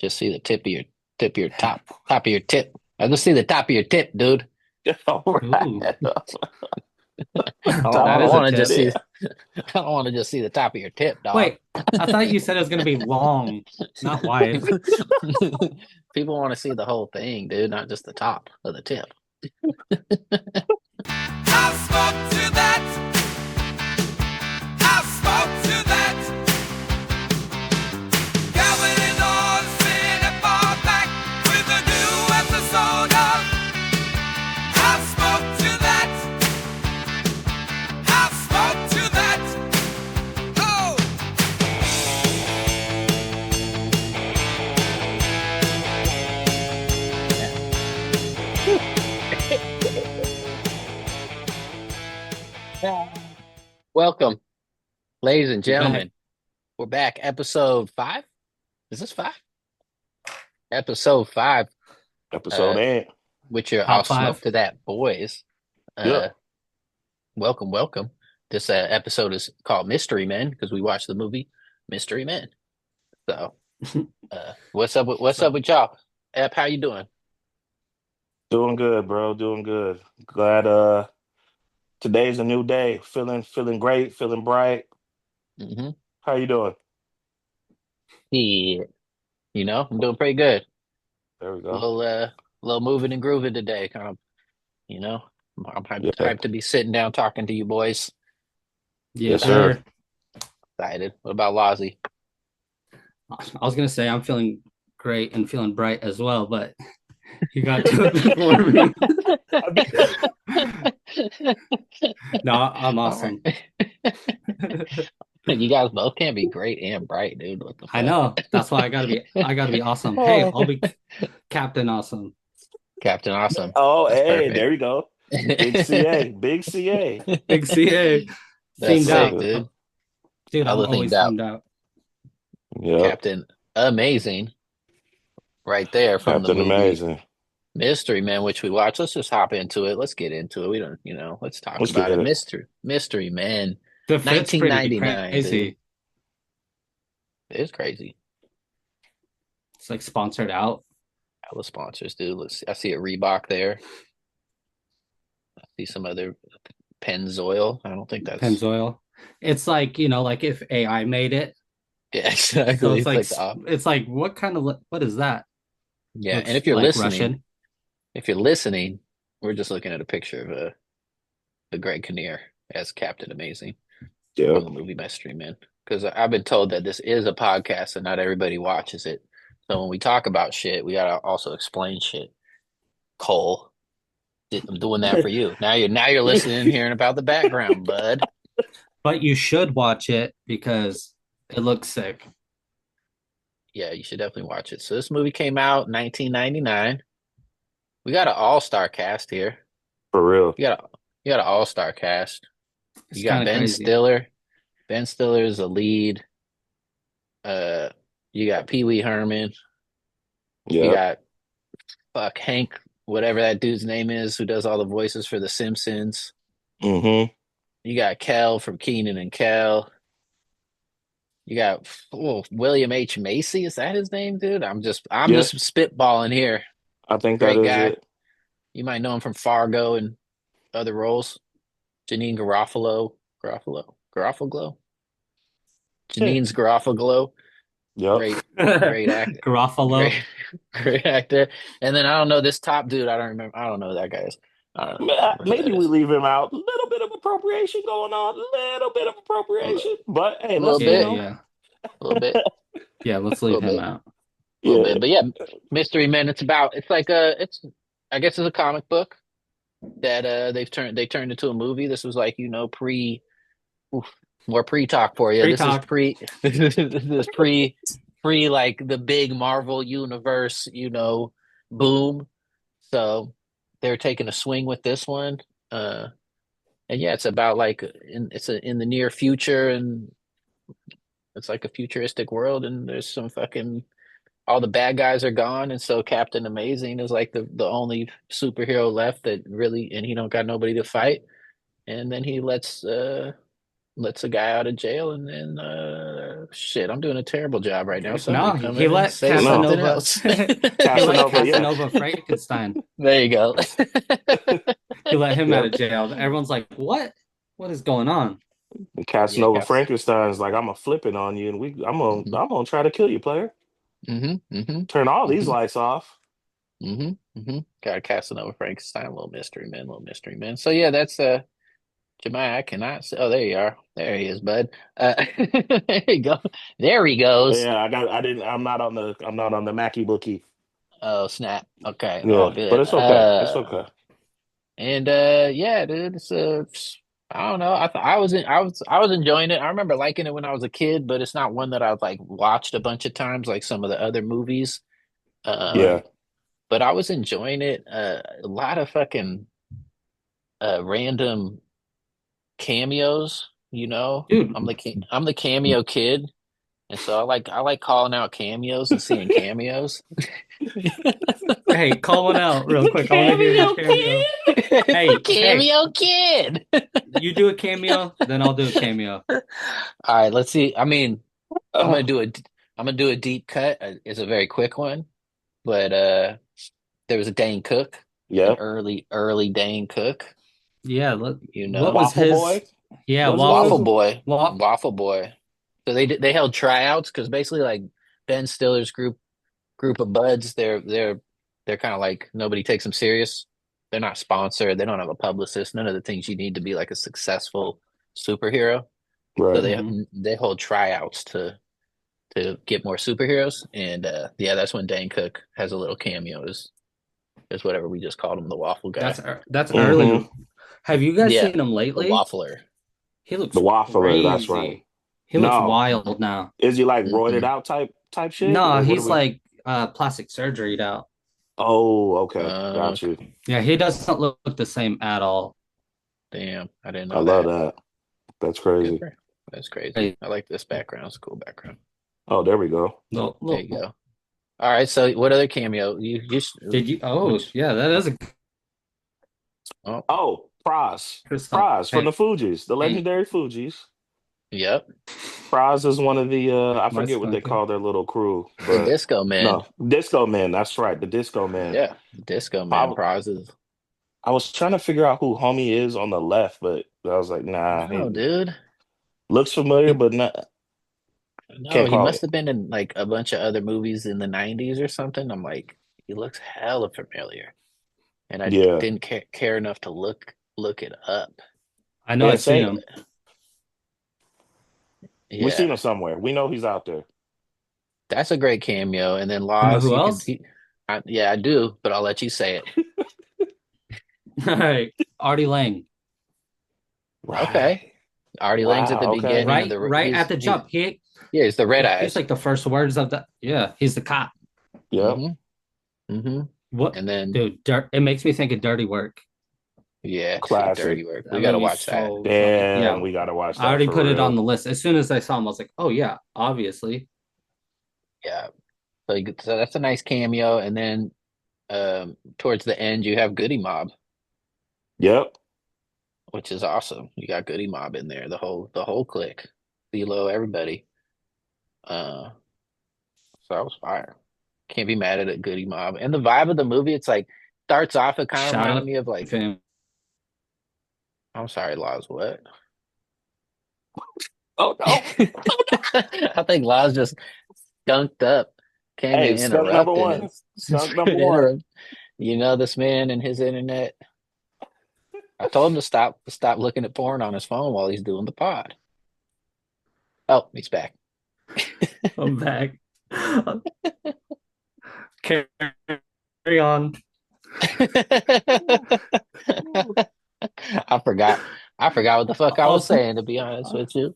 Just see the tip of your top of your tip. I just see the top of your tip, dude. All Ooh, right. I that don't is a want to tip. just see. Yeah. I don't want to just see the top of your tip, dog. Wait, I thought you said it was gonna be long, not wide. People want to see the whole thing, dude, not just the top of the tip. I spoke to that. I spoke to that. Calvin and Austin and far back with a new episode of I spoke to that. I spoke to that. Oh. Welcome, ladies and We're back. gentlemen. We're back. Episode 5. Is this 5? Episode 5. Episode 8. With your I'll Top smoke five. to that boys. Yeah. Welcome. This episode is called Mystery Men because we watched the movie Mystery Men. So, what's up with y'all? Ep, how you doing? Doing good, bro. Doing good. Glad today's a new day. Feeling great, feeling bright. Mm-hmm. How you doing? Yeah, I'm doing pretty good. There we A go. little moving and grooving today. Kind of, you know, I'm Yeah. hyped to be sitting down talking to you boys. Yes, Yes, sir. sir. Excited. What about Lozzie? I was gonna say I'm feeling great and feeling bright as well, but you got to it before me. No, I'm All awesome. right. You guys both can't be great and bright, dude. What the I fuck? know. That's why I gotta be awesome. Hey, I'll be Captain Awesome. Captain Awesome. Oh, That's hey, perfect. there we go. Big CA. Big CA. Big CA. That's Themed sick, out. Love it. dude. Dude, I'm Hella themed always out. themed out. Yep. Captain Amazing, right there from the Captain movie Amazing. Mystery Man, which we watched. Let's just hop into it. Let's get into it. We don't, let's talk Let's get about it. it. Mystery Man, The fit's pretty 1999, dude. crazy. It's crazy. It's like sponsored out. Hella sponsors, dude. Let's see. I see a Reebok there. I see some other Pennzoil. I don't think that's Pennzoil. It's like, like if AI made it. yeah, So exactly. it's It's like like the it's like what is that? yeah. And Looks like Russian. if you're listening, we're just looking at a picture of the Greg Kinnear as Captain Amazing from Yep. the movie Mystery Men. Because I've been told that this is a podcast and not everybody watches it. So when we talk about shit, we gotta also explain shit. Cole, I'm doing that for you. Now you're listening and hearing about the background, bud. But you should watch it because it looks sick. Yeah, you should definitely watch it. So this movie came out in 1999. We got an all-star cast here. For real. You got an all-star cast. It's You got kind of Ben crazy. Stiller. Ben Stiller is the lead. Uh, you got Pee Wee Herman. You Yep. got Hank, whatever that dude's name is, who does all the voices for The Simpsons. Mm-hmm. You got Kel from Keenan and Kel. You got William H. Macy. Is that his name, dude? I'm Yeah, just spitballing here. I think that Great is guy. it. You might know him from Fargo and other roles. Janine Garofalo. Janine's Garofalo. Yep. Great actor. Garofalo. Great, great actor. And then I don't know this top dude. I don't remember. I don't know who that guy is. I don't remember who Maybe that we is. leave him out. A little bit of appropriation going on. A little bit of A little, appropriation. But hey, little let's, Yeah, bit, yeah. a little bit, Yeah, let's a leave little him bit, out. a little yeah. bit. But yeah, Mystery Men. It's like I guess it's a comic book that they turned into a movie. This was like oof, more pre talk for you. Free This is talk. pre this is pre like the big Marvel universe, boom. So they're taking a swing with this one. Uh and yeah, it's about like in the near future, and it's like a futuristic world, and there's some fucking all the bad guys are gone, and so Captain Amazing is like the only superhero left that really, and he don't got nobody to fight. And then he lets lets a guy out of jail, and then shit, I'm doing a terrible job right now. No, Somebody come he in and let say something Casanova. else. He let Casanova, yeah. Casanova Frankenstein. There you go. He let him out Yep. of jail. Everyone's like, "What? What is going on?" And Yeah, Casanova Cass. Frankenstein's like, I'm gonna flip it on you, and I'm gonna try to kill you, player. Mm-hmm. Turn all these Mm-hmm. lights off. Got a Casanova Frankenstein, little mystery man, little mystery man. So yeah, that's Jemiah. I cannot see. Oh, there you are. There he is, bud. There you go. There he goes. Yeah, I'm not on the Mackie bookie. Oh, snap. Okay, all Yeah, but good. it's okay. It's okay. And yeah, dude, I don't know. I was enjoying it. I remember liking it when I was a kid, but it's not one that I've like watched a bunch of times like some of the other movies. Yeah. Um, but I was enjoying it. A lot of fucking random cameos, you know. Dude, I'm the cameo kid, and so I like calling out cameos and seeing cameos. hey, call one out real quick. I want to hear your cameo. Hey, Cameo kid. You do a cameo, then I'll do a cameo. All right, let's see. I mean, I'm Uh, gonna do a deep cut. It's a very quick one, but there was a Dane Cook, an yeah. early Dane Cook, Yeah, you what know, was Waffle his? Boy. Yeah, Was it Waffle waffle. Boy, Wa- Waffle Boy. So they held tryouts because basically like Ben Stiller's group of buds, they're kind of like nobody takes them serious. They're not sponsored. They don't have a publicist. None of the things you need to be like a successful superhero. So Right. they hold tryouts to get more superheroes. And yeah, that's when Dane Cook has a little cameo is whatever we just called him, the waffle guy. That's Mm-hmm. early. Have you guys Yeah, seen him the lately? waffler. He looks The Waffler, that's right. crazy. He looks No. wild now. Is he like roided Mm-mm. out type shit? No, Or what he's do we like plastic surgeryed out. Oh, okay. Got you. Yeah, he doesn't look the same at all. Damn, I didn't I know love that. that. That's Good crazy. for- That's crazy. Hey, I like this background. It's a cool background. Oh, there we go. There you go. All right. So what other cameo? Did you? Oh, which- yeah, that is a oh, Oh, Praz. crystal. Praz from Hey, the Fugees, the hey, legendary Fugees. yep. Praz is one of the I my forget what they smoking. call their little crew, The but Disco Man. no, Disco Man. That's right, the Disco Man. Yeah, Disco I, Man w- prizes. I was trying to figure out who homie is on the left, but I was like, nah, No, he dude. looks familiar, He, but not No, can't he call must it. have been in like a bunch of other movies in the 90s or something. I'm like, he looks hella familiar. And I Yeah, didn't care enough to look it up. I know yeah. I've seen Say him. we seen Yeah, him somewhere. We know he's out there. that's a great cameo. And then You know Laws, who else? yeah, I do, but I'll let you say it. All right, Artie Lang. Okay. Artie Lang's at the Wow. Okay. beginning of Right at the jump. He's the red He's eyes. like the first words of the. Yeah, he's the cop. Yep. Mm-hmm. Mm-hmm. What, And then dude? It makes me think of Dirty Work. yeah, see, Classic. Dirty Work. We That gotta movie's watch that. so funny. Damn, Yeah, we gotta watch I that already for put it on real. the list. As soon as I saw him, I was like, oh yeah, obviously. Yeah. So that's a nice cameo. And then towards the end you have Goody Mob, Yep. which is awesome. You got Goody Mob in there, the whole clique. CeeLo, everybody. Uh so that was fire. Can't be mad at it, Goody Mob. And the vibe of the movie, it's like starts off, it kind of Shout reminded out me of like fam. I'm sorry, Laws, what? Oh no. I think Laws just skunked up, came Hey, and skunk number interrupted one. his Skunk number one. you know this man and his internet. I told him to stop looking at porn on his phone while he's doing the pod. Oh, he's back. I'm back. Carry on. I forgot. I forgot what the fuck I was saying, to be honest with you.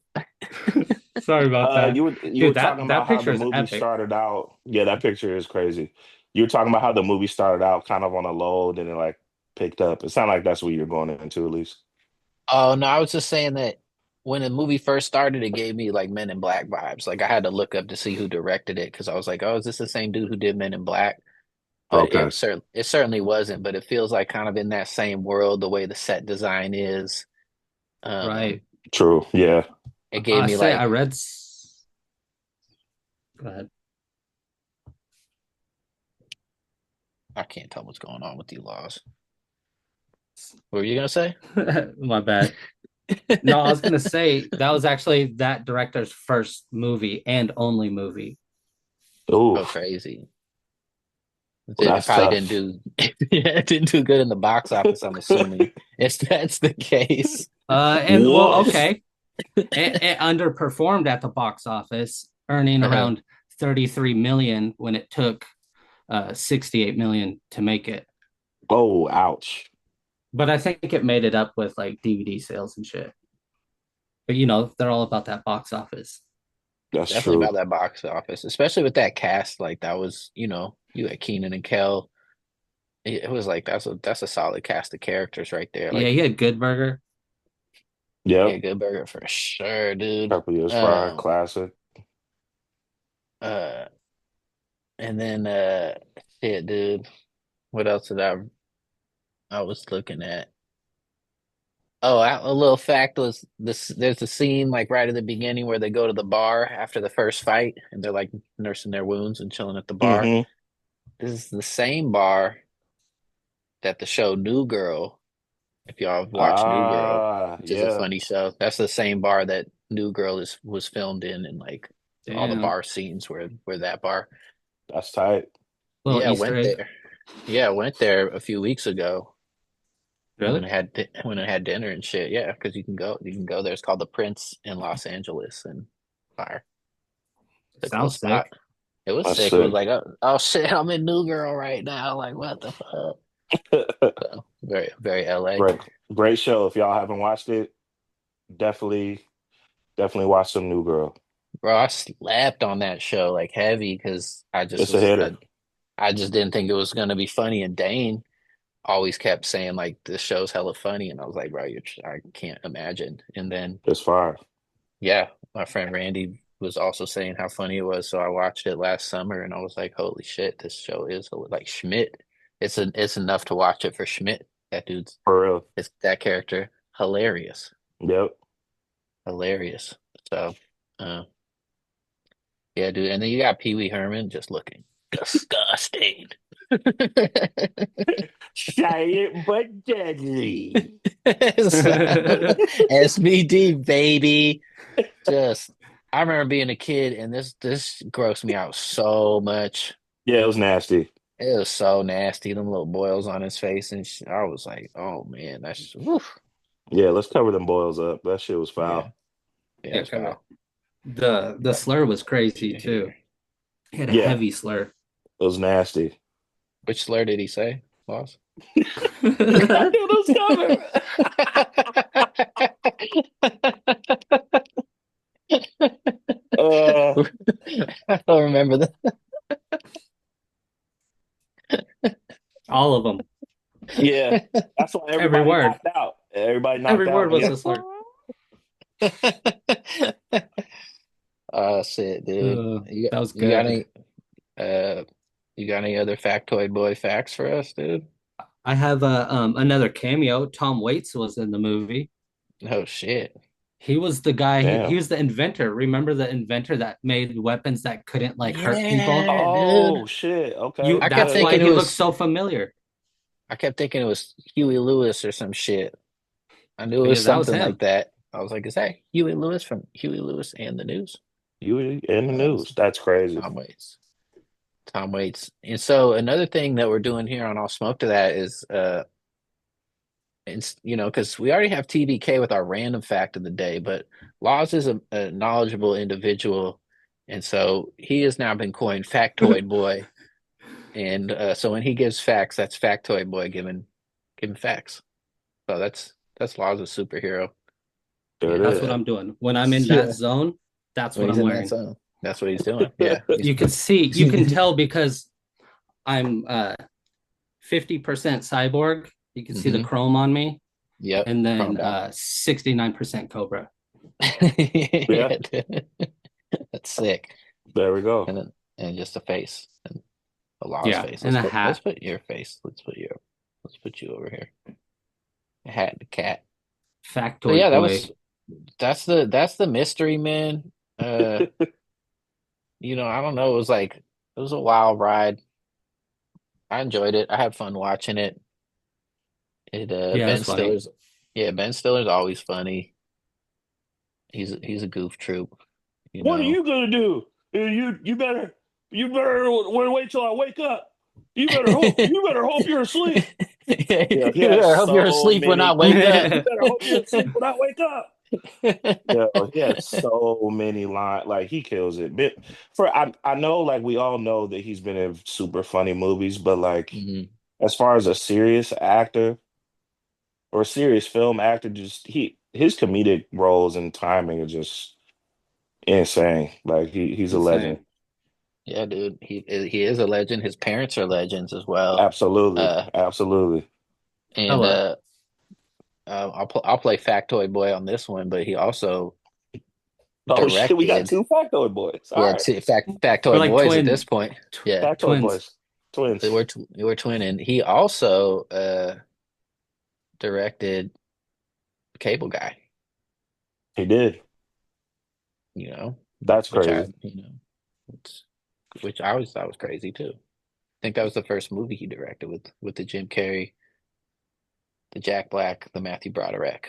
Sorry about that. You were Dude, talking that about how picture the is movie epic. started out. Yeah, that picture is crazy. You were talking about how the movie started out kind of on a low, then it like picked up. It sounded like that's what you're going into at least. Oh no, I was just saying that when the movie first started, it gave me like Men in Black vibes. Like I had to look up to see who directed it because I was like, oh, is this the same dude who did Men in Black? But Okay. it certainly wasn't. But it feels like kind of in that same world, the way the set design is. Right. True. Yeah. It gave I me say like I read. Go ahead. I can't tell what's going on with these laws. What were you gonna say? My bad. No, I was gonna say that was actually that director's first movie and only movie. Oh, Oof, crazy. well, It that's probably didn't tough. do it didn't do good in the box office, I'm assuming. If that's the case. And well, Woof. okay, it underperformed at the box office, earning Uh-huh. around 33 million when it took 68 million to make it. Oh, ouch. But I think it made it up with like DVD sales and shit. But they're all about that box office. That's Definitely true. about that box office, especially with that cast. Like that was, you had Keenan and Kel. It was like that's a solid cast of characters right there. Yeah, Like, he had Good Burger. yeah, Yep. Good Burger for sure, dude. Couple years prior, Um, classic. uh, and then shit, dude. What else did I was looking at? Oh, a little fact was this. There's a scene like right at the beginning where they go to the bar after the first fight, and they're like nursing their wounds and chilling at the bar. Mm-hmm. This is the same bar that the show New Girl. If y'all have watched New Girl, Ah, which is a yeah. funny show, that's the same bar that New Girl was filmed in, and like all the Damn. bar scenes were that bar. That's tight. Little Yeah, I Easter went egg. there. Yeah, I went there a few weeks ago when Really? I had when I had dinner and shit. Yeah, because you can go there. It's called the Prince in Los Angeles, and fire. It's a cool Sounds spot. sick. It was That's sick. It was sick. like, oh shit, I'm in New Girl right now. Like, what the fuck? So, very, very LA. Great, great show. If y'all haven't watched it, definitely, definitely watch some New Girl. Bro, I slept on that show like heavy because It's a hitter. I just didn't think it was gonna be funny. And Dane always kept saying like this show's hella funny, and I was like, bro, I can't imagine. And then It's fire. yeah, my friend Randy was also saying how funny it was, so I watched it last summer, and I was like, holy shit, this show is like Schmidt. It's enough to watch it for Schmidt. That dude's For real. it's that character hilarious, Yep. hilarious. So, uh, yeah, dude. And then you got Pee Wee Herman just looking disgusting. Shy it but deadly. SVD baby. Just I remember being a kid and this grossed me out so much. Yeah, it was nasty. It was so nasty, them little boils on his face and I was like, oh man, that's woof. Yeah, let's cover them boils up. That shit was Yeah, foul. yeah, Yeah, it's cover it. foul. The slur was crazy too. He had a Yeah, heavy slur. it was nasty. Which slur did he say? Lost? I knew those coming. Uh, I don't remember that. All of them. yeah, that's why Every everybody word. knocked out. Everybody knocked Every out. word was Yeah. a slur. Oh shit, dude. That was You got good. any you got any other factoid boy facts for us, dude? I have another cameo. Tom Waits was in the movie. Oh shit. He was the guy. He Damn. was the inventor. Remember the inventor that made weapons that couldn't like hurt people? Yeah, Oh dude. shit. Okay. You. I kept That's Good. why thinking he it looks was so familiar I kept thinking it was Huey Lewis or some shit. I knew it was because that was something like him. that. I was like, is that Huey Lewis from Huey Lewis and the News? You in the It's news. That's crazy. Tom Waits. Tom Waits. And so another thing that we're doing here on All Smoke to That is it's because we already have TBK with our random fact of the day, but Laws is a knowledgeable individual, and so he has now been coined Factoid Boy. And so when he gives facts, that's Factoid Boy giving facts. So that's Laws a superhero. There it That's is. what I'm doing when I'm in Yeah. that zone. That's When what he's I'm in that wearing. zone, that's what he's doing. Yeah, You can see, you can tell because I'm 50% cyborg. You can see the chrome on me, Yep. and then chromed out. 69% Cobra. Yeah, dude. That's sick. There we go. And just a face and a Law's Yeah, face. and a Let's hat. put your face. Let's put you over here. A hat and a cat. Factoid So yeah, that boy. was That's the mystery, man. I don't know. It was a wild ride. I enjoyed it. I had fun watching it. Yeah, Ben that's funny. Stiller's, yeah, Ben Stiller's always funny. He's a goof troop, you What are know. you gonna do? You better wait till I wake up. You better hope you're asleep. Yeah, Yeah, he you has better hope you're so asleep when I many. wake up. You better hope you're asleep when I wake up. Yeah, he has so many lines. Like he kills it. I know, like we all know that he's been in super funny movies, but like Mhm. as far as a serious actor or a serious film actor, just his comedic roles and timing are just insane. Like he's a legend. Insane. Yeah, dude, he is a legend. His parents are legends as well. Absolutely, Uh, absolutely. and Hella. I'll play Factoid Boy on this one, but he also Oh shit, we got directed. two factoid boys. All Yeah, right, We're Factoid like Boys at this twin point. Yeah, factoid twins. boys, twins. we're twinning. He also directed Cable Guy. He did. You know, That's which crazy. it's, which I always thought was crazy too. I think that was the first movie he directed with the Jim Carrey, the Jack Black, the Matthew Broderick.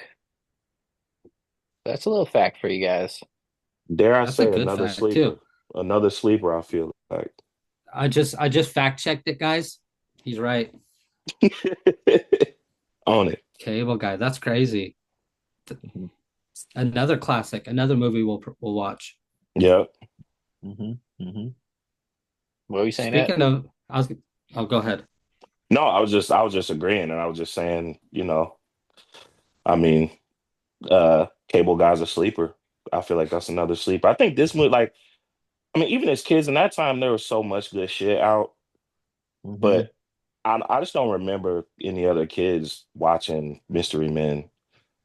That's a little fact for you guys. Dare I That's a say good another fact too. sleeper? Another sleeper. I feel like. I just fact checked it, guys. He's right. On it. Cable Guy. That's crazy. Hmm. Another classic. Another movie we'll watch. Yep. Hmm. Hmm. What were you saying that? Speaking of, Oh, go ahead. No, I was just agreeing, and I was just saying, I mean, Cable Guy's a sleeper. I feel like that's another sleeper. I think this movie, like, I mean, even as kids in that time, there was so much good shit out, Hmm. but I just don't remember any other kids watching Mystery Men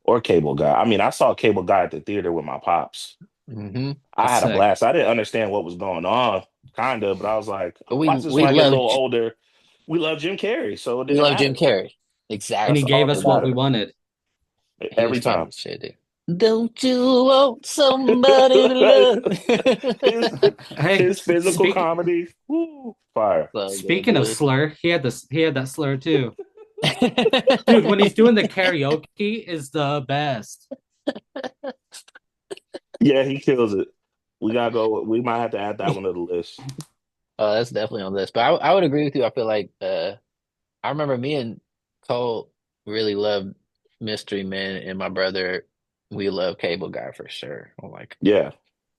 or Cable Guy. I mean, I saw Cable Guy at the theater with my pops. Hmm. I That's had a sick. blast. I didn't understand what was going on, kind of, but I was like, But watch this we when I get a love little older. We love Jim Carrey, so it we didn't love Jim matter. Carrey. And That's he Exactly. gave all that us what we mattered wanted. He was every funny time. as shit, dude. Don't you want somebody to his love? Hey, his physical speak comedy, woo, fire. So good, speaking of dude. slur, he had that slur too. Dude, when he's doing the karaoke is the best. Yeah, he kills it. We gotta go. We might have to add that one to the list. Oh, that's definitely on this. But I would agree with you. I feel like I remember me and Cole really loved Mystery Men, and my brother, we love Cable Guy for sure. I'm like, Yeah,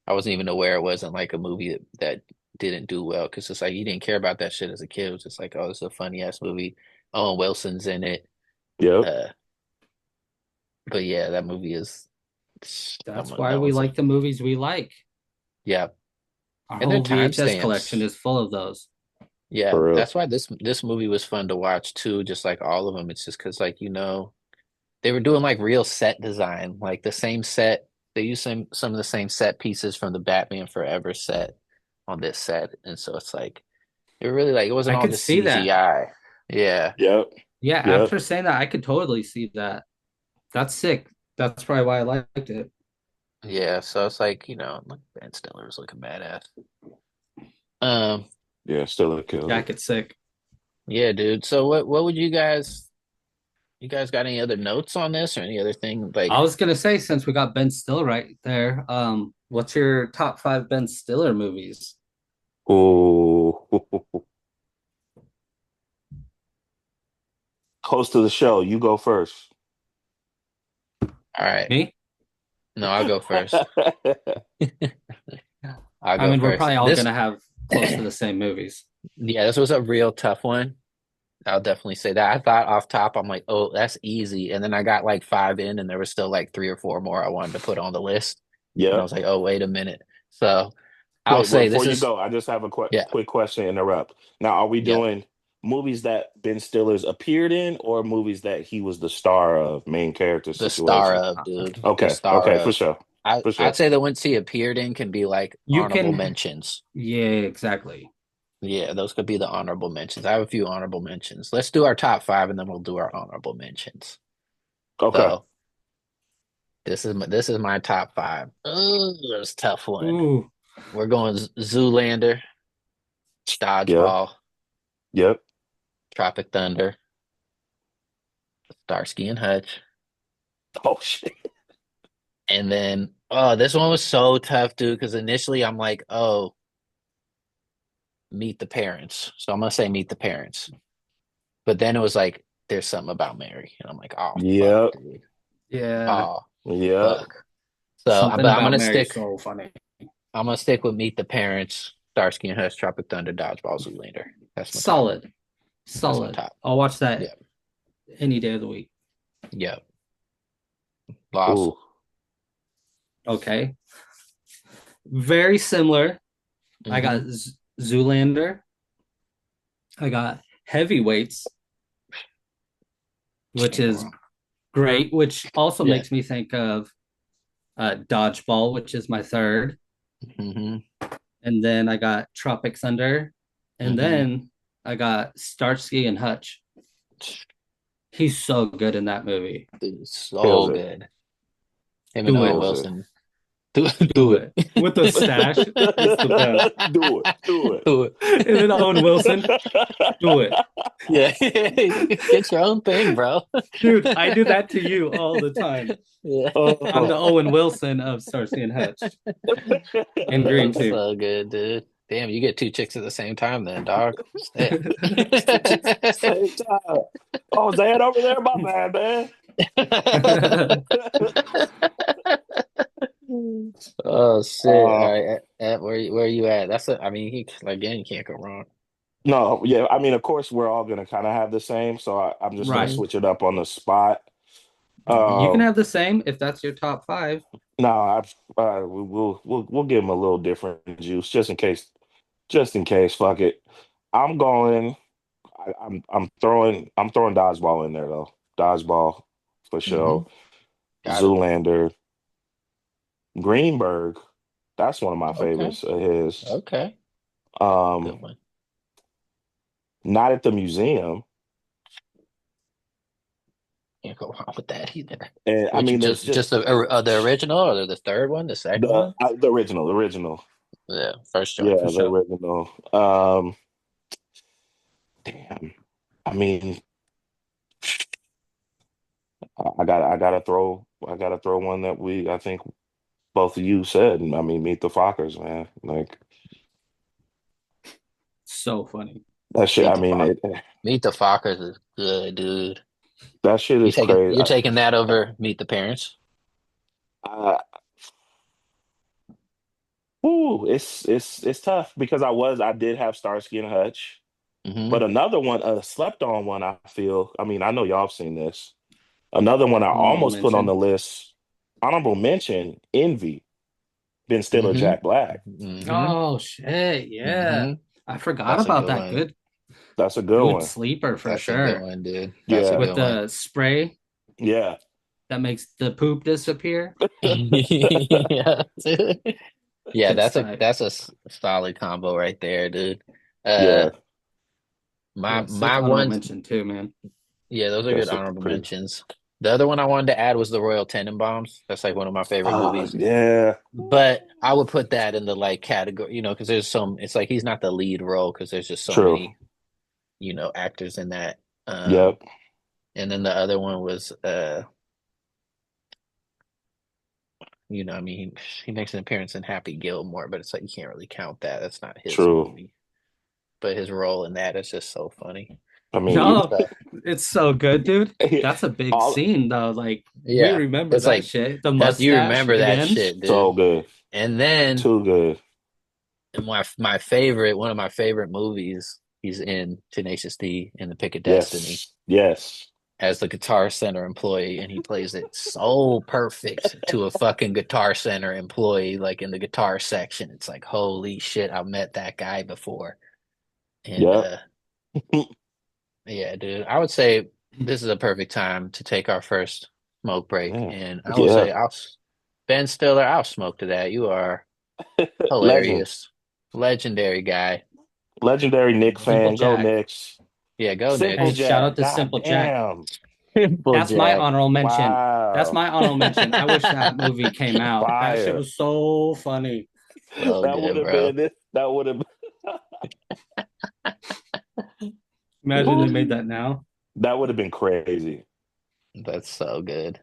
I wasn't even aware it wasn't like a movie that didn't do well because it's like you didn't care about that shit as a kid. It was just like, oh, it's a funny ass movie. Owen Wilson's in it. yep. Uh, but yeah, that movie is That's why that we one's like the movies we like. yeah, Our and their whole VHS collection timestamps. is full of those. Yeah, For real. that's why this movie was fun to watch too. Just like all of them, it's just because like they were doing like real set design, like the same set. They used some of the same set pieces from the Batman Forever set on this set, and so it's like it really like it wasn't I all could just see that. CGI. Yeah, Yep. Yeah, Yep. after saying that, I could totally see that. That's sick. That's probably why I liked it. yeah. So it's like look, Ben Stiller was looking badass. Um, Yeah. Still kills it. Jacket's sick. yeah, dude. So what would you guys? You guys got any other notes on this or any other thing I like? was gonna say, since we got Ben Stiller right there, what's your top five Ben Stiller movies? Ooh. Host of the show, you go first. All right, Me? no, I'll go first. I'll I go mean, we're first. probably all gonna have close to the same movies. Yeah, this was a real tough one. I'll definitely say that. I thought off top, I'm like, oh, that's easy. And then I got like five in, and there was still like three or four more I wanted to put on the list. And I Yep. was like, oh, wait a minute. So I'll Wait, say before this you is, go, I just have a yeah, quick question to interrupt. Now, are we yeah, doing movies that Ben Stiller's appeared in or movies that he was the star of, main character the star situation? of, dude, the Okay, star okay, for of. sure. For I'd sure. say the ones he appeared in can be like You honorable can, mentions. yeah, exactly. Yeah, those could be the honorable mentions. I have a few honorable mentions. Let's do our top five, and then we'll do our honorable mentions. Okay. So This is my top five. Oh, that's a tough one. Ooh, We're going Zoolander, Yep. Dodgeball, Yep. Tropic Thunder, Starsky and Hutch, Oh shit. and then this one was so tough, dude. Because initially I'm like, oh, Meet the Parents, so I'm gonna say Meet the Parents. But then it was like, there's something about Mary, and I'm like, oh fuck, Yep. dude, yeah. oh Yep. fuck. So, Something but I'm about gonna Mary is stick. so funny. I'm gonna stick with Meet the Parents, Starsky and Hutch, Tropic Thunder, Dodgeball, Zoolander. That's my top. Solid. That's my Solid. top. I'll watch that Yep. any day of the week. Yep. Lost. Ooh. Okay. Very similar. I got Zoolander. I got Heavyweights, which is great, which also Yeah. makes me think of Dodgeball, which is my third. hmm And then I got Tropic Thunder. And Mhm. then I got Starsky and Hutch. He's so good in that movie. Dude, so Kills it. good. Him Do and Owen it. Wilson. Do it. With the stash. It's the best. Do it. Do it. Do it. And then Owen Wilson, do it. Yeah. Get your own thing, bro. Dude, I do that to you all the time. Yeah. I'm the Owen Wilson of Starsky and Hutch. And Green That's too. so good, dude. Damn, you get two chicks at the same time then, dog. Same time. Oh, Zan over there? My bad, man. Oh shit! All right, where you at? I mean, again, you can't go wrong. No, yeah. I mean, of course, we're all gonna kind of have the same, so I'm just Right. gonna switch it up on the spot. You can Um, have the same if that's your top five. no, we'll give him a little different juice just in case. Just in case, fuck it. I'm going. I'm throwing dodgeball in there though. Dodgeball for sure. Got it. Zoolander, Greenberg. That's one of my Okay. favorites of his. Okay, good Um, one. Not at the museum, Can't go wrong with that either. and I Which mean, there's just the original or the third one, the second one? the original. Yeah, first joint Yeah, for the sure. original. Damn. I mean, I gotta throw one that I think both of you said. I mean, Meet the Fockers, man. Like So funny. that shit. Meet I the mean, Fockers. Meet the Fockers is good, dude. that shit is crazy. You're taking that over Meet the Parents? Uh, Ooh, it's tough because I did have Starsky and Hutch, hmm but another one, a slept on one. I feel. I mean, I know y'all have seen this. Another one I Honorable almost put on mention. the list. Honorable mention: Envy, Ben Stiller, Mhm. Jack Black. hmm Oh shit, yeah. Mhm. I forgot That's a about good that. one. Good That's a good good one. sleeper for That's a good sure. one, dude. That's Yeah. a With good one. the spray Yeah, that makes the poop disappear. Yeah, dude. Yeah, Good that's stuff. a solid combo right there, dude. yeah. My Yeah, sick my honorable one, mention too, man. yeah, those are good That's a honorable pretty. mentions. The other one I wanted to add was the Royal Tenenbaums. That's like one of my favorite movies. Yeah, But I would put that in the like category, because it's like he's not the lead role because there's just so true. many, actors in that. Yep, And then the other one was, I mean, he makes an appearance in Happy Gilmore, but it's like you can't really count that. That's not his true. movie. But his role in that is just so funny. I mean, No, So, it's so good, dude. even That's a big all scene though. Like we yeah, remember it's that like shit. The you mustache remember that again. shit, dude. so good, And then too good. my favorite, one of my favorite movies, he's in Tenacious D in The Pick of Destiny Yes. as the Guitar Center employee, and he plays it so perfect to a fucking Guitar Center employee, like in the guitar section. It's like, holy shit, I've met that guy before. And Yep. yeah, dude, I would say this is a perfect time to take our first smoke break. Yeah. And I would say, Ben Stiller, I'll smoke to that. You are Legend, hilarious, legendary guy. legendary Nick Simple fan. Go Jack. Knicks. Yeah, go Simple Knicks. Hey, shout out Jack. to God Simple Jack. damn. Full That's my Jack. honorable mention. That's Wow. my honorable mention. I wish that movie came out. That shit Fire. was so funny. So That would good, have bro. been it. That would have Imagine they made that now. that would have been crazy. That's so good.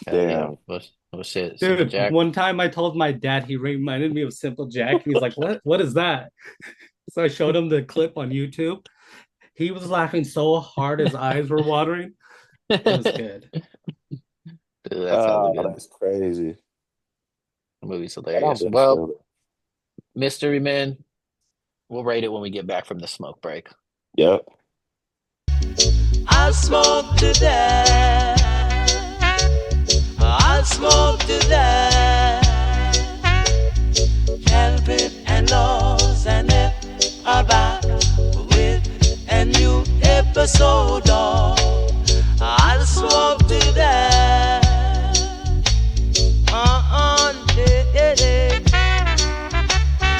Hell yeah. Damn. What shit? Simple Dude, Jack. one time I told my dad he reminded me of Simple Jack. He's like, "What? What is that?" So I showed him the clip on YouTube. He was laughing so hard his eyes were watering. It was good. Dude, that's hella Oh, good. that's crazy. The movie's I don't hilarious. think Well, so. Mystery Man, we'll rate it when we get back from the smoke break. Yep. I'll smoke to death. I'll smoke to death. Calvin and Laws and F are back with a new episode of I'll smoke to death.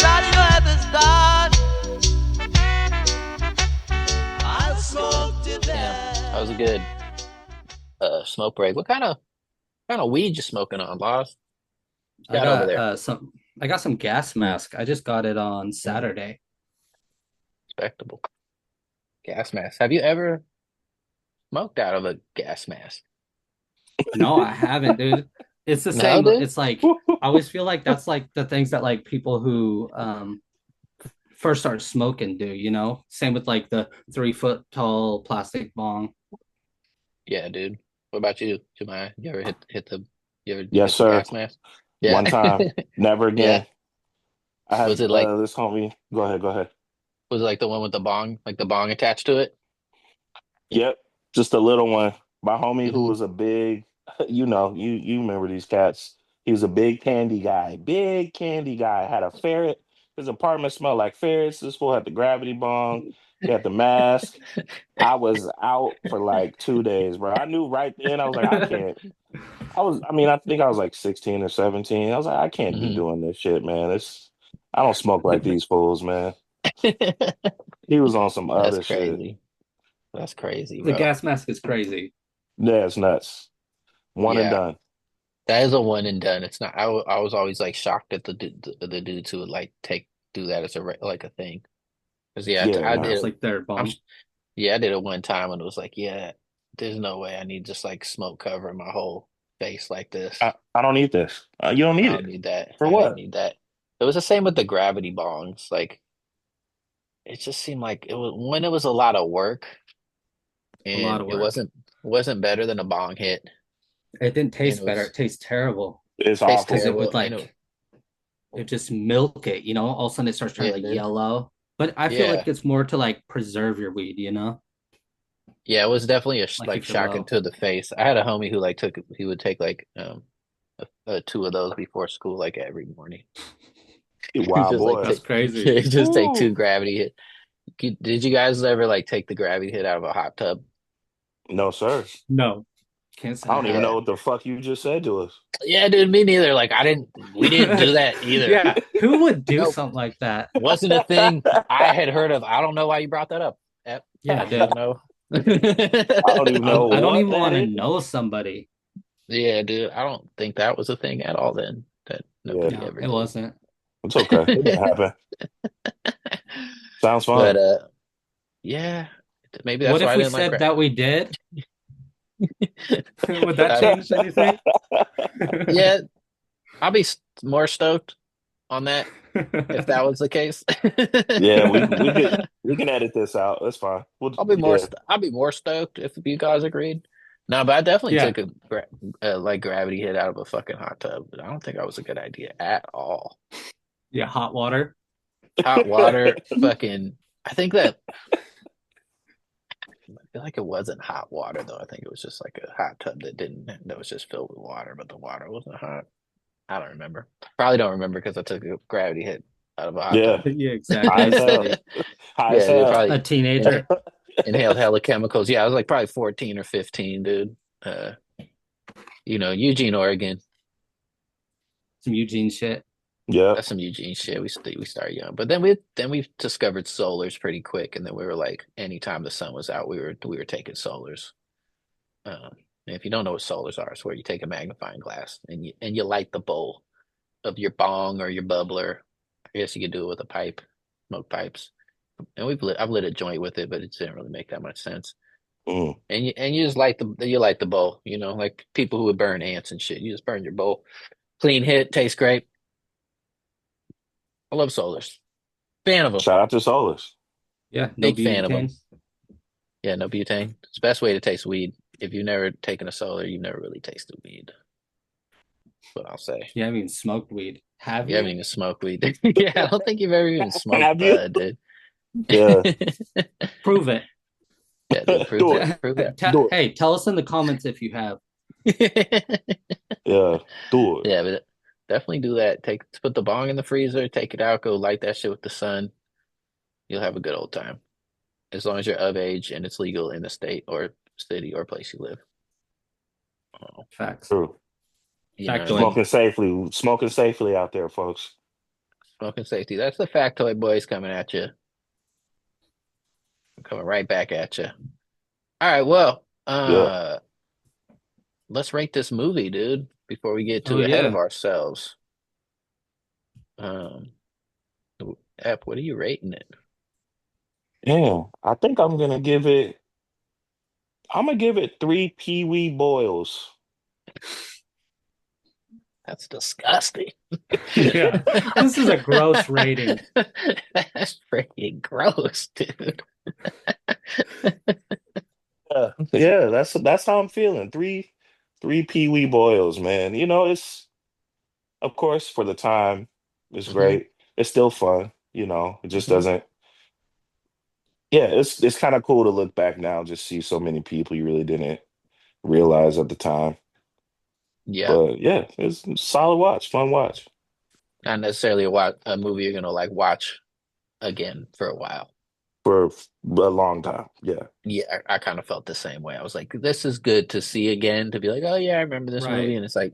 Radio at the start. I'll smoke to death. That was a good smoke break. What kind of weed you smoking on, Laws? I Got over got there. I got some gas mask. I just got it on Saturday. Respectable. Gas mask. Have you ever smoked out of a gas mask? No, I haven't, dude. It's the No, same. dude? It's like I always feel like that's like the things that like people who first start smoking do, you know? Same with like the 3 foot tall plastic bong. Yeah, dude. What about you, Jemai? You ever hit the Yes, hit the sir. gas mask? Yeah. One time. Never again. I had Was it like this homie. Go ahead. was it like the one with the bong, like the bong attached to it? Yep. Just a little one. My homie who Mhm. was a big, you remember these cats. He was a big candy guy. Big candy guy. Had a ferret. His apartment smelled like ferrets. This fool had the gravity bong. He had the mask. I was out for like 2 days, bro. I knew right then. I was like, I can't. I think I was like 16 or 17. I was like, I can't be Mhm. doing this shit, man. I don't smoke like these fools, man. He was on some That's other shit. crazy. That's crazy, The bro. gas mask is crazy. Yeah, it's nuts. One and Yeah. done. That is a one and done. It's not. I was always like shocked at the dudes who would like do that as like a thing. Because Yeah, I nah. did It's it. like their bong. Yeah, I did it one time and it was like, yeah, there's no way I need just like smoke covering my whole face like this. I don't need this. You don't I need don't it. need that. For I what? didn't need that. It was the same with the gravity bongs. Like it just seemed like it was a lot of work A lot and of it work. wasn't better than a bong hit. It didn't taste it better. was- It tastes terrible. It's Tastes awful. Because it would terrible, like it just milk it, you know? All of a sudden it starts turning Yeah, like dude. yellow. But I feel Yeah. like it's more to like preserve your weed, you know? Yeah, it was definitely a Like like you feel shocking well. to the face. I had a homie who like he would take like two of those before school like every morning. Wow, Just like boy. That's crazy. just take two Ooh. gravity hit. Did you guys ever like take the gravity hit out of a hot tub? No, sir. No. Can't say I don't even Yeah. know what the fuck you just said to us. Yeah, dude, me neither. Like we didn't do that either. Yeah, who would do Nope. something like that? Wasn't a thing I had heard of. I don't know why you brought that up. Yeah, I dude. don't know. I don't even know. I don't what even that want to is. know somebody. Yeah, dude, I don't think that was a thing at all then. That nobody No, ever it did. wasn't. It's okay. It didn't happen. Sounds fun. But yeah, maybe that's What why if I we didn't like said that we did? Would that I- change anything? Yeah, I'll be more stoked on that if that was the case. Yeah, we can edit this out. That's fine. I'll be more yeah. I'll be more stoked if you guys agreed. No, but I definitely Yeah. took a like gravity hit out of a fucking hot tub. But I don't think that was a good idea at all. Yeah, hot water. Hot water, fucking. I think that. I feel like it wasn't hot water though. I think it was just like a hot tub that was just filled with water, but the water wasn't hot. I don't remember. Probably don't remember because I took a gravity hit out of a hot Yeah. tub. Yeah, High exactly. as hell. High as Yeah, hell. probably A teenager. inhaled hella chemicals. Yeah, I was like probably 14 or 15, dude. Eugene, Oregon. Some Eugene shit. Yeah. That's some Eugene shit. We started young, but then we discovered solars pretty quick, and then we were like, anytime the sun was out, we were taking solars. And if you don't know what solars are, it's where you take a magnifying glass and you light the bowl of your bong or your bubbler. I guess you could do it with a pipe, smoke pipes. And I've lit a joint with it, but it didn't really make that much sense. Mm. And you just light the bowl, like people who would burn ants and shit. You just burn your bowl. Clean hit, tastes great. I love solars. Fan of them. Shout out to Solus. Yeah, no Big fan of them. butane. Yeah, no butane. It's the best way to taste weed. If you've never taken a solar, you've never really tasted weed. That's what I'll say. You haven't even smoked weed. Have You you? haven't even smoked weed. Yeah, I don't think you've ever even smoked Have you? bud, dude. Yeah. Prove it. Yeah, dude, prove Do it. Prove it. Do it. Hey, tell us in the comments if you have. Yeah. Do it. Yeah, but definitely do that. Put the bong in the freezer, take it out, go light that shit with the sun. You'll have a good old time. As long as you're of age and it's legal in the state or city or place you live. Oh, Facts. True. you know what I Factoid. mean? Smoking safely out there, folks. Smoking safety. That's the Factoid Boys coming at you. Coming right back at you. All right, well, Yeah. let's rate this movie, dude, before we get too Oh, ahead yeah. of ourselves. Ep, what are you rating it? Yeah. I think I'm gonna give it 3 Pee-wee boils. That's disgusting. Yeah. This is a gross rating. That's freaking gross, dude. Yeah, that's how I'm feeling. Three Pee-wee boils, man. It's of course for the time, it's Mhm. great. It's still fun, It just Mhm. doesn't. Yeah, it's kind of cool to look back now, just see so many people you really didn't realize at the time. Yeah, But yeah, it's a solid watch, fun watch. not necessarily a movie you're gonna like watch again for a while. For a long time. Yeah. Yeah, I kind of felt the same way. I was like, this is good to see again, to be like, oh yeah, I remember this movie, Right. and it's like,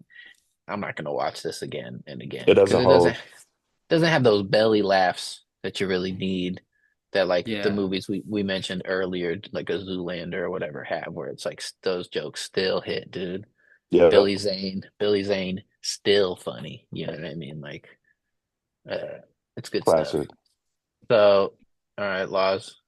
I'm not gonna watch this again and again It because doesn't it hold. doesn't have those belly laughs that you really need that like the Yeah. movies we mentioned earlier, like a Zoolander or whatever, have where it's like those jokes still hit, dude. Yeah. Billy Zane, still funny. You know what I mean? Like, it's good stuff. Classic. So, all right, Laws.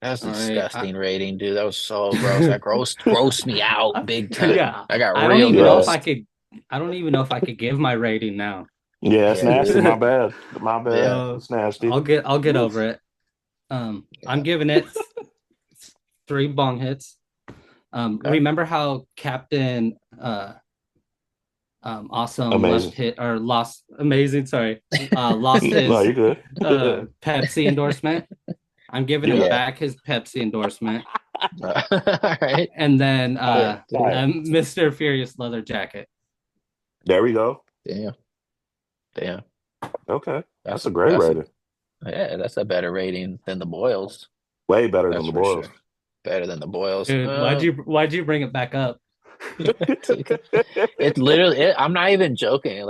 That was a All right, disgusting rating, dude. That was so gross. That grossed me out big time. Yeah. I got I don't real even know if gross. I don't even know if I could give my rating now. Yeah, it's Yeah, nasty. dude. My bad. My bad. Yeah. It's nasty. I'll get over it. I'm giving it 3 bong hits. Okay. Remember how Captain Awesome Amazing. lost No, his you're good. Pepsi endorsement. I'm giving him Yeah. back his Pepsi endorsement. All right. And then Fire. Mr. Furious leather jacket. There we go. Damn. Okay. That's a great that's rating. that's a better rating than the Boils. Way better That's than the for Boils. sure. Better than the Boils. Dude, why'd you bring it back up? It's literally. I'm not even joking.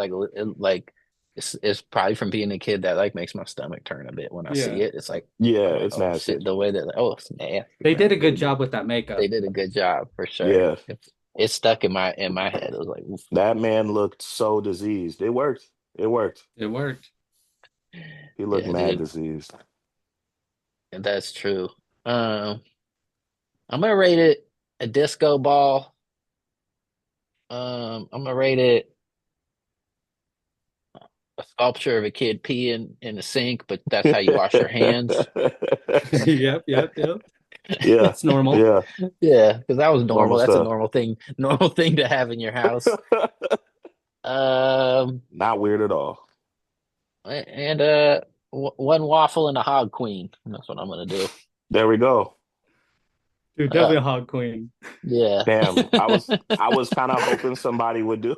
It's probably from being a kid that like makes my stomach turn a bit when I see Yeah. it. It's like, Yeah, I'm like, it's oh, nasty. shit, the way that it's nasty. They did a man. good job with that makeup. They did a good job for sure. Yeah. It stuck in my head. It was like, oof. That man looked so diseased. It worked. It worked. He looked Yeah, mad dude. diseased. And that's true. I'm gonna rate it a disco ball. I'm gonna rate it a sculpture of a kid peeing in the sink, but that's how you wash your hands. Yep. Yeah. That's normal. Yeah. Yeah, because that was normal. Normal That's a stuff. normal thing to have in your house. Not weird at all. And one waffle and a hog queen. That's what I'm gonna do. There we go. Dude, definitely a hog queen. Yeah. Damn, I was kind of hoping somebody would do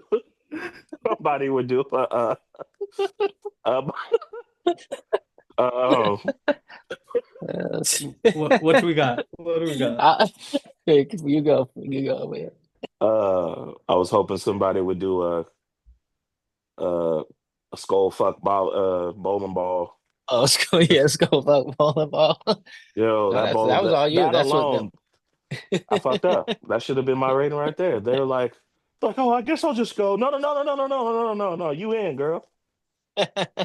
uh, What do we got? What do we got? Hey, you go, man. I was hoping somebody would do a skull fuck bowling ball. Oh, let's go fuck bowling ball. Yo, No, that was all you. that That's what alone, I fucked up. That should have been my rating right there. They're like, oh, I guess I'll just go. No, no, no, no, no, no, no, no, no, no, no. You in, girl.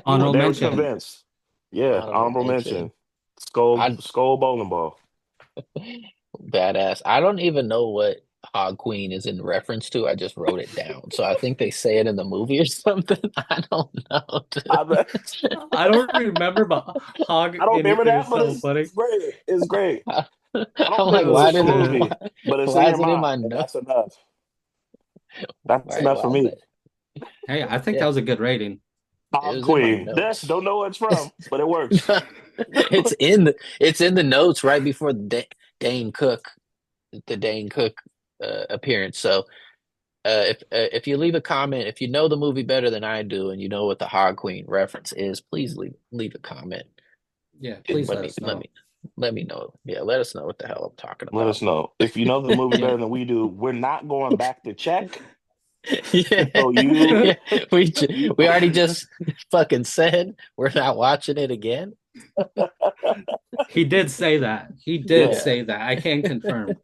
Honorable They were mention. convinced. Yeah, Honorable honorable mention. mention. Skull, I skull bowling ball. badass. I don't even know what Hog Queen is in reference to. I just wrote it down. So I think they say it in the movie or something. I don't know, I, bet- dude. I don't remember, but Hog I don't in remember it that, is but so funny. it's great. It's great. I don't I'm think like, it's Oh why in the did it? shit. movie, but it's in Why your is it in my mind, and notes? that's enough. That's Right. enough for Well, me. Hey, I think that yeah, was a good rating. it Hog was in my Queen. This notes. don't know where it's from, but it works. It's in the notes right before the Dane Cook appearance. So if you leave a comment, if you know the movie better than I do, and you know what the Hog Queen reference is, please leave a comment. Yeah, please Let let me us let know. me let me know. Yeah, let us know what the hell I'm talking Let us about. know. If you know the movie Yeah. better than we do, we're not going back to check. Yeah, So you, yeah. We you we already just fucking said we're not watching it again. He did say that. He did yeah, Yeah. say that. I can confirm.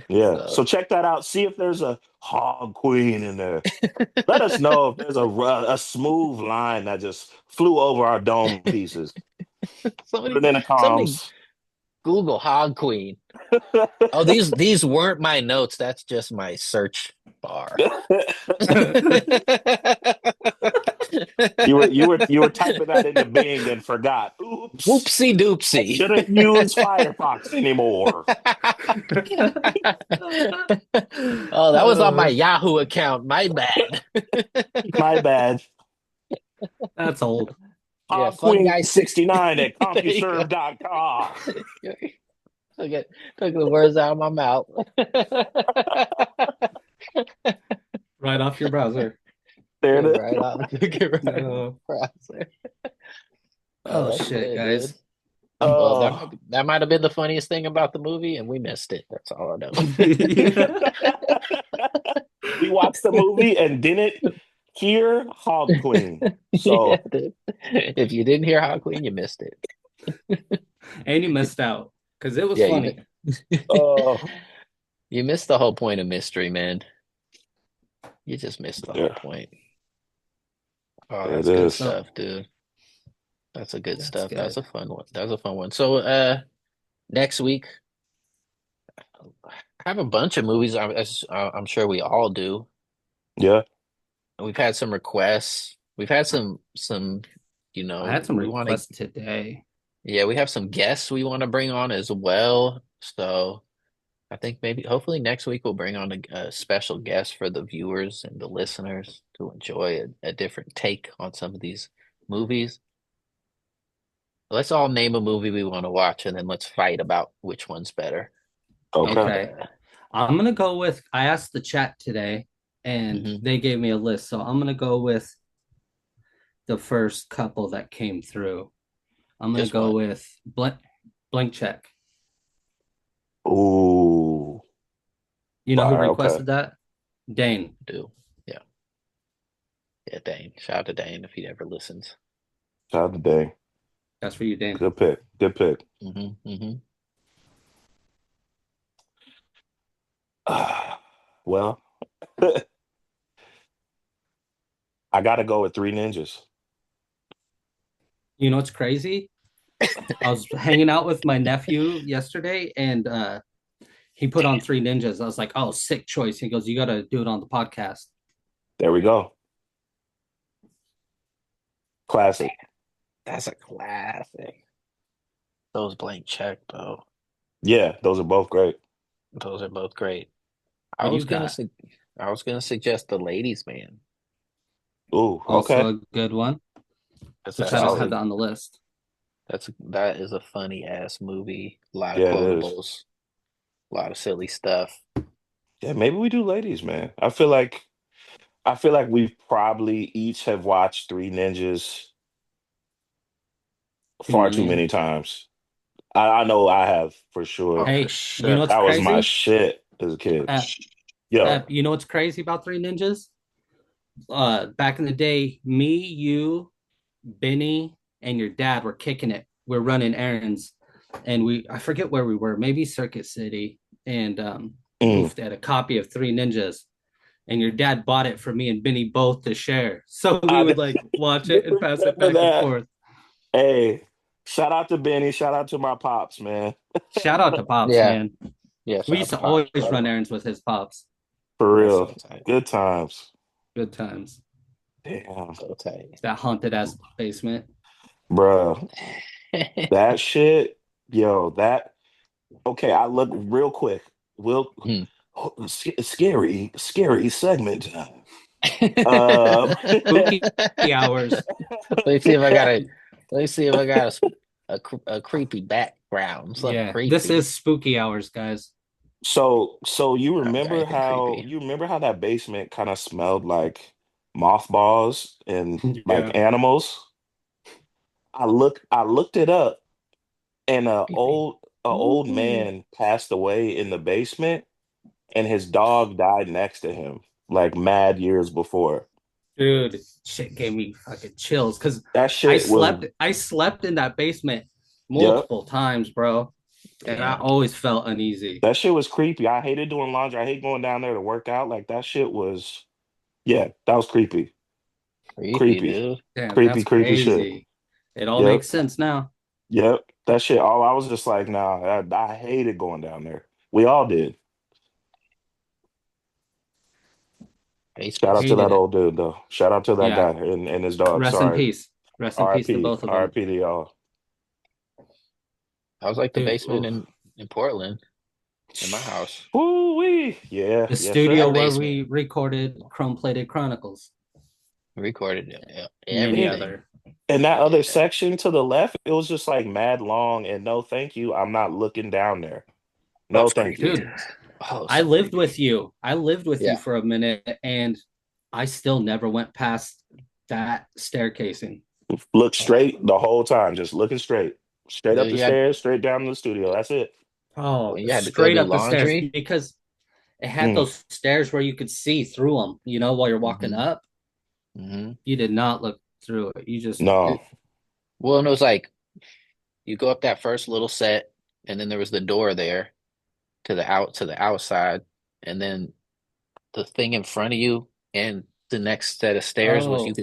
yeah. So So check that out. See if there's a Hog Queen in there. Let us know if there's a smooth line that just flew over our dome pieces. Put somebody it in the somebody comms. Google Hog Queen. Oh, these weren't my notes. That's just my search bar. you were typing that into Bing and forgot. Oops, Whoopsie I doopsie. shouldn't use Firefox anymore. Oh, that was on my Uh, Yahoo account. My bad. My bad. that's old. Yeah, Fun Guy. Queen69 at There you go. CompuServe.com. Took the words out of my mouth. Right off your browser. There Took it it right is. out. Took it right out No. of the browser. Oh, Oh that's shit, good, guys. dude. Well, Oh. that might have been the funniest thing about the movie, and we missed it. That's all I know. We watched the movie and didn't hear Hog Queen. Yeah, So, dude. If you didn't hear Hog Queen, you missed it. And you missed out because it was Yeah, funny. oh, you missed the whole point of mystery, man. You just missed the whole yeah, point. Oh, there it that's good is. So stuff, dude. That's a good that's stuff. That was good. a fun one. That was a fun one. So, next week, I have a bunch of movies. I'm sure we all do. Yeah, We've had some requests. We've had some, I had some we want to, requests today. yeah, we have some guests we want to bring on as well. So I think maybe, hopefully next week we'll bring on a special guest for the viewers and the listeners to enjoy a different take on some of these movies. Let's all name a movie we want to watch and then let's fight about which one's better. okay. And Okay. I'm gonna go with I asked the chat today and mhm, they gave me a list. So I'm gonna go with the first couple that came through. I'm gonna just go one. with Blank Check. Ooh, You know who fire. Okay. requested that? Dane. Do. Yeah. Yeah, Dane. Shout out to Dane if he ever listens. Shout out to Dang. That's for you, Dane. Good pick. Good pick. Hmm. Well, I got to go with Three Ninjas. You know what's crazy? I was hanging out with my nephew yesterday and he put on Three Ninjas. I was like, oh, sick choice. He goes, you gotta do it on the podcast. There we go. Classic. That's a classic. Those Blank Check, though. Yeah, those are both great. Those are both great. I What do you was gonna got? su I was gonna suggest The Ladies Man. Ooh, Also okay. a good one, Because which that's I don't just have Solid. that on the list. that is a funny ass movie. A lot of Yeah, it is. quotables, a lot of silly stuff. Yeah, maybe we do ladies, man. I feel like we probably each have watched Three Ninjas Too far too many. many times. I know I have for Oh, sure. for Hey, you know sure. what's That was my crazy? shit as a kid. Uh, Yo, you know what's crazy about Three Ninjas? Back in the day, me, you, Benny, and your dad were kicking it. We're running errands, and I forget where we were, maybe Circuit City, and Mm. Boof had a copy of Three Ninjas, and your dad bought it for me and Benny both to share. So we I would like watch it and pass it remember back and that. forth. Hey, shout out to Benny. Shout out to my pops, man. Shout out to Pops, Yeah, man. yeah. We Shout out used to to Pops, always bro. run errands with his pops. For That's so real. tight. Good times. Good times. Damn, So tight. That haunted ass basement. bruh. That shit, yo, that okay, I look real quick. We'll Hmm. scary segment. Um Spooky hours. Let me see if I got a. Let me see if I got a creepy background. Something Yeah, creepy. this is spooky hours, guys. so you Okay, creepy. remember how that basement kind of smelled like mothballs and Yeah. like animals? I looked it up and Creepy. a old man passed away in the basement and his dog died next to him like mad years before. Dude, shit gave me fucking chills because That shit was I slept in that basement yep. multiple times, bro. And I Damn. always felt uneasy. That shit was creepy. I hated doing laundry. I hate going down there to work out. Like that shit was yeah, that was creepy. Creepy, Creepy. dude. Damn, Creepy, that's creepy shit. crazy. It all Yep. makes sense now. Yep. That shit. All I was just like, nah, I hated going down there. We all did. Shout Basement out to Hated that it. old dude though. Shout out to that Yeah. guy and his dog. Rest in Sorry. peace. Rest in peace to RIP. both of them. RIP to y'all. I was like the Dude, basement Oof. in Portland in my house. Woo wee. Yeah, the yes, studio That sir. where basement we recorded Chrome Plated Chronicles, recorded many And everything. other. and that other Yeah. section to the left, it was just like mad long and no thank you. I'm not looking down there. No That's thank creepy, you. Dude, dude. Oh, I so lived creepy. with you. I lived with you Yeah. for a minute and I still never went past that staircasing. Look Oh, straight the whole time, just looking straight. Straight up dude, the you had stairs, straight down to the studio. That's it. Oh, when you had to go straight do up the stairs laundry. because it had Mm, those stairs where you could see through them, while you're walking Hmm. up. Hmm. You did not look through it. You just, no. Well, and it was like you go up that first little set, and then there was the door there to the outside, and then the thing in front of you and the next set of stairs was oh,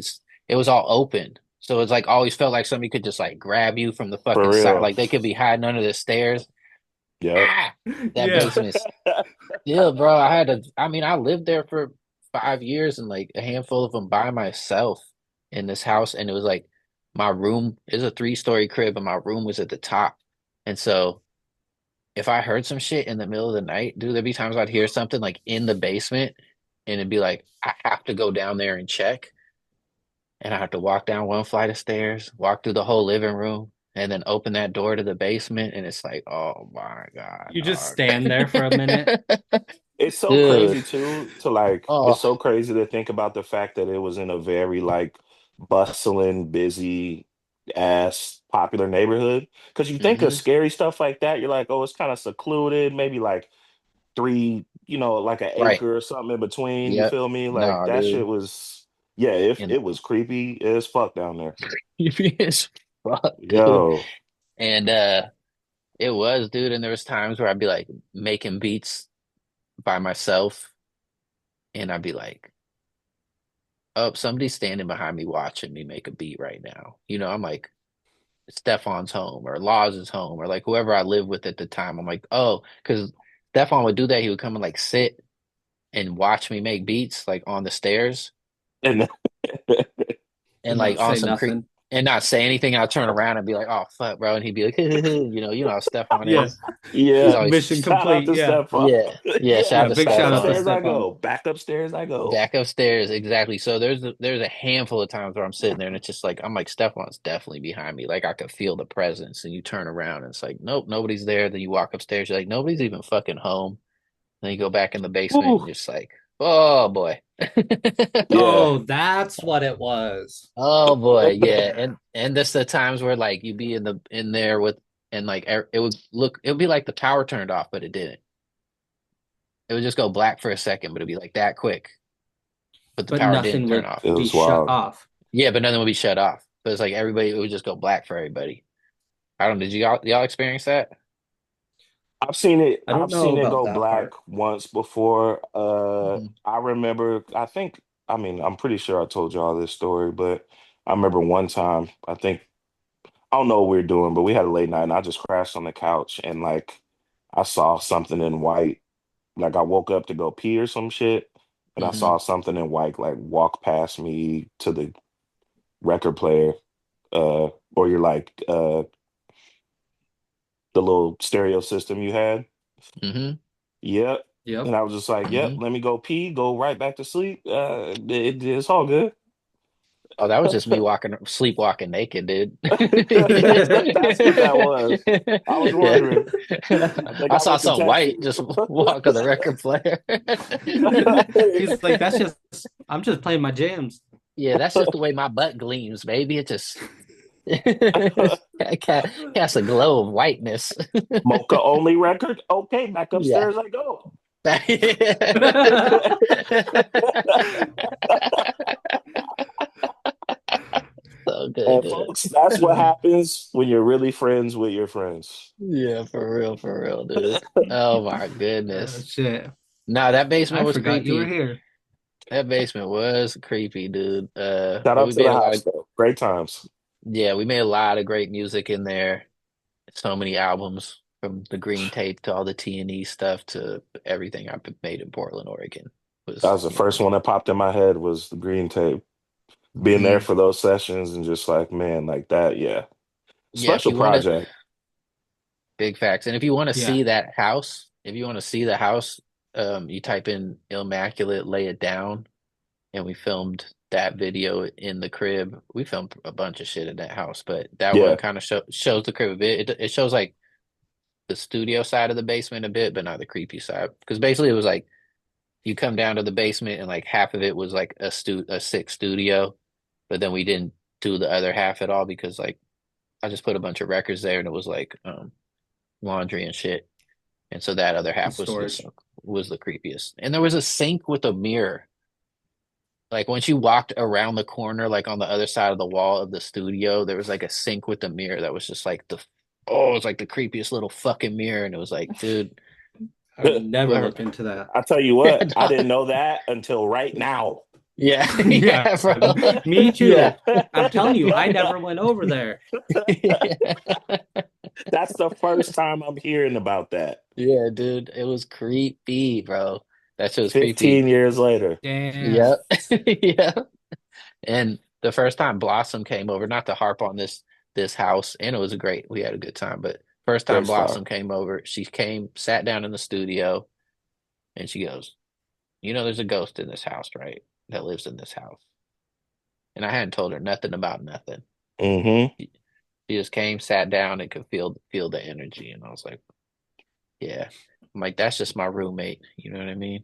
it was all open. So it's like always felt like somebody could just like grab you from the For fucking side. real. Like they could be hiding under the stairs. Yep. Ah, that yeah. basement's yeah, bro. I mean, I lived there for 5 years and like a handful of them by myself in this house. And it was like my room is a 3-story crib and my room was at the top. And so if I heard some shit in the middle of the night, dude, there'd be times I'd hear something like in the basement and it'd be like, I have to go down there and check. And I have to walk down one flight of stairs, walk through the whole living room, and then open that door to the basement. And it's like, oh my God, You just dog. stand there for a minute. It's so Dude. crazy too to like it's Oh, so crazy to think about the fact that it was in a very like bustling, busy ass popular neighborhood. Because you think of hmm. scary stuff like that, you're like, oh, it's kind of secluded, maybe like three, like an Right. acre or something in between. You Yep. feel me? Like No, that shit dude. was yeah, it And was creepy as fuck down there. creepy as fuck, dude. Yo. And it was, dude. And there was times where I'd be like making beats by myself, and I'd be like, oh, somebody's standing behind me watching me make a beat right now. I'm like, Stefan's home or Law's home or like whoever I lived with at the time. I'm like, oh, because Stefan would do that. He would come and like sit and watch me make beats like on the stairs And and And like not on say some creep nothing. and not say anything. I'll turn around and be like, oh fuck, bro. And he'd be like, you know how Stefan Yeah. is. He's yeah, always Mission shout out complete. to Yeah. Stefan. yeah, yeah, shout Yeah. out to Big Back shout out to Stefan. upstairs I Stefan. go. Back upstairs I go. Back upstairs, exactly. So there's a handful of times where I'm sitting there and it's just like I'm like Stefan's definitely behind me. Like I could feel the presence, and you turn around and it's like nope, nobody's there. Then you walk upstairs, you're like nobody's even fucking home. Then you go back in the basement and Woo. you're just like oh boy, Yeah. Oh, that's what it was. oh boy, yeah. And that's the times where like you'd be in there with and like it would be like the power turned off, but it didn't. It would just go black for a second, but it'd be like that quick. But the But power didn't nothing turn would off. It be was shut wild. off. Yeah, but nothing would be shut off. But it's like everybody, it would just go black for everybody. I don't. Did y'all experience that? I've seen it. I don't I've know seen it about go that black part. once before. Mhm. I remember. I think. I mean, I'm pretty sure I told y'all this story, but I remember one time. I think I don't know what we were doing, but we had a late night, and I just crashed on the couch, and like I saw something in white. Like I woke up to go pee or some shit, and I Mhm. saw something in white like walk past me to the record player, or you're like the little stereo system you had. Mhm. Yep. Yep. And I was just like, yep, Mhm. let me go pee, go right back to sleep. It's all good. Oh, that was just me sleepwalking naked, dude. That's what that was. I was Yeah. wondering. I think I I saw went to some text white just you. walk on the record player. He's like, that's just, I'm just playing my jams. Yeah, that's just the way my butt gleams, baby. It just casts a glow of whiteness. Mocha only record. Okay, back Yeah. upstairs I go. So good, And dude. folks, that's what happens when you're really friends with your friends. Yeah, for real, dude. Oh my goodness. Shit. No, that I basement was forgot you were creepy. here. That basement was creepy, dude. Shout But out we to made the a lot house of though. Great times. yeah, we made a lot of great music in there. So many albums from the Green Tape to all the T&E stuff to everything I've made in Portland, Oregon That was, was the first one that popped in my head was the green tape. Being there Mhm. for those sessions and just like, man, like that, yeah. yeah, if Special you want to project. big facts. And if you want to Yeah. see that house, if you want to see the house, you type in Immaculate Lay It Down and we filmed that video in the crib. We filmed a bunch of shit in that house, but that one Yeah. kind of shows the crib a bit. It shows like the studio side of the basement a bit, but not the creepy side. Because basically it was like you come down to the basement and like half of it was like a sick studio, but then we didn't do the other half at all because like I just put a bunch of records there and it was like laundry and shit. And so that other And half storage. was the creepiest. And there was a sink with a mirror. Like once you walked around the corner, like on the other side of the wall of the studio, there was like a sink with a mirror that was just like it was like the creepiest little fucking mirror. And it was like, dude, I would never whoever look into that. I tell you what, I didn't know that until right now. yeah, Yeah, yeah, bro. me Yeah. too. I'm telling you, I never went over there. That's the first time I'm hearing about that. Yeah, dude, it was creepy, bro. That shit was creepy. 15 years later. Damn. Yep. Yeah. And the first time Blossom came over, not to harp on this house, and it was great. We had a good time, but first time Great stuff. Blossom came over, she came, sat down in the studio, and she goes, "You know, there's a ghost in this house, right? That lives in this house." And I hadn't told her nothing about nothing. Hmm. She just came, sat down, and could feel the energy, and I was like, "Yeah." I'm like, "That's just my roommate." You know what I mean?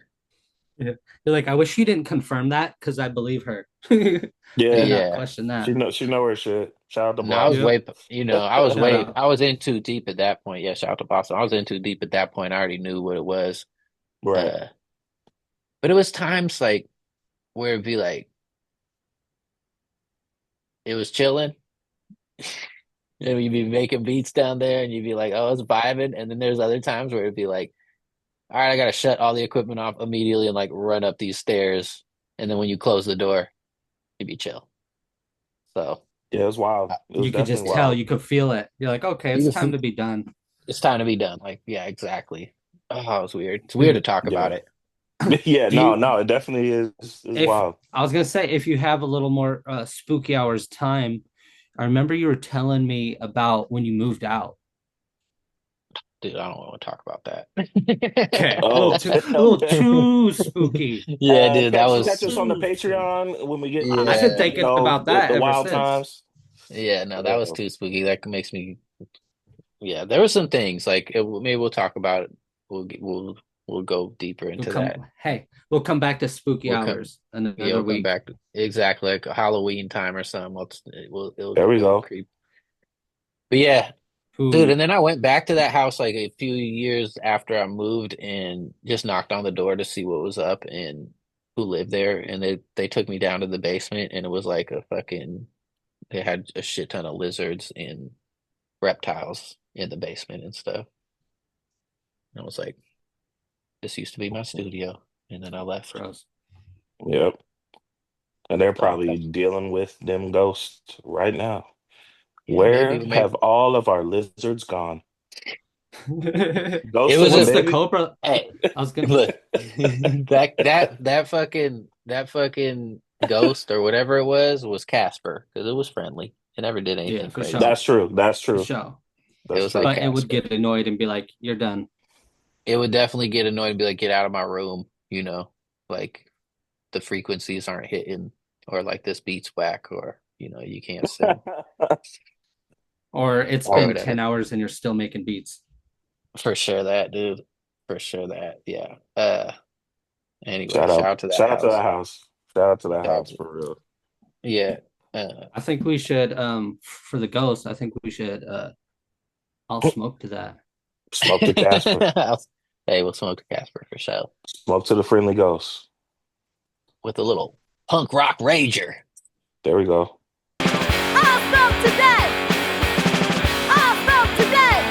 Yeah. You're like, I wish she didn't confirm that because I believe her. And Yeah. not Yeah. question that. She know her shit. Shout out to No, I was Blossom. Yep. way, Shout out. I was in too deep at that point. Yeah, shout out to Boston. I was in too deep at that point. I already knew what it was. Right. Uh, but it was times like where it'd be like, it was chilling. And you'd be making beats down there and you'd be like, oh, it's vibing. And then there's other times where it'd be like, all right, I gotta shut all the equipment off immediately and like run up these stairs. And then when you close the door, you'd be chill. So Yeah, it was wild. uh, It was You could just definitely tell, wild. you could feel it. You're like, okay, it's you time can, to be done. it's time to be done. Like, yeah, exactly. Oh, it was weird. It's weird to talk about Yeah. it. Yeah, Do no, you, no, it definitely is if wild. I was gonna say, if you have a little more spooky hours time, I remember you were telling me about when you moved out. Dude, I don't want to talk about Okay, that. Oh, a little okay. too spooky. Yeah, dude, that Catch was us on the Too spooky. Patreon when we get I've this, been yeah, thinking about that the ever wild since. times. yeah, no, that was Uh, too spooky. That makes me yeah, there were some things like maybe we'll talk about it. We'll go deeper We'll into that. come. Hey, we'll come back to spooky We'll come hours yeah, another we'll come week. back to exactly like Halloween time or something. It'll there get we real go. creepy. But yeah, dude, Who? and then I went back to that house like a few years after I moved and just knocked on the door to see what was up and who lived there. And they took me down to the basement and it was like a fucking they had a shit ton of lizards and reptiles in the basement and stuff. I was like, this used to be my studio. And then I left. Gross. Yep. And they're So, probably dealing with them ghosts right now. yeah, Where maybe. have all of our lizards gone? It Ghosts was of was a- the baby. Cobra. Hey, I was gonna look, that fucking ghost or whatever it was Casper because it was friendly. It never did anything for crazy. sure. That's true. That's for true. sure. That's was true. like- But it would Casper. get annoyed and be like, "You're done." It would definitely get annoyed and be like, get out of my room, like the frequencies aren't hitting or like this beat's whack or, you can't sing. Or it's Or been whatever. 10 hours and you're still making beats. For sure that, dude. For sure that. Yeah. Anyway, Shout out to that Shout out house. to that house. Shout out to that Shout out house to- for real. Yeah. I think we should for the ghost, I think we should I'll smoke to that. Smoke to Casper. Hey, we'll smoke to Casper for sure. Smoke to the friendly ghost. With a little punk rock rager. There we go. I'll smoke today. I'll smoke today.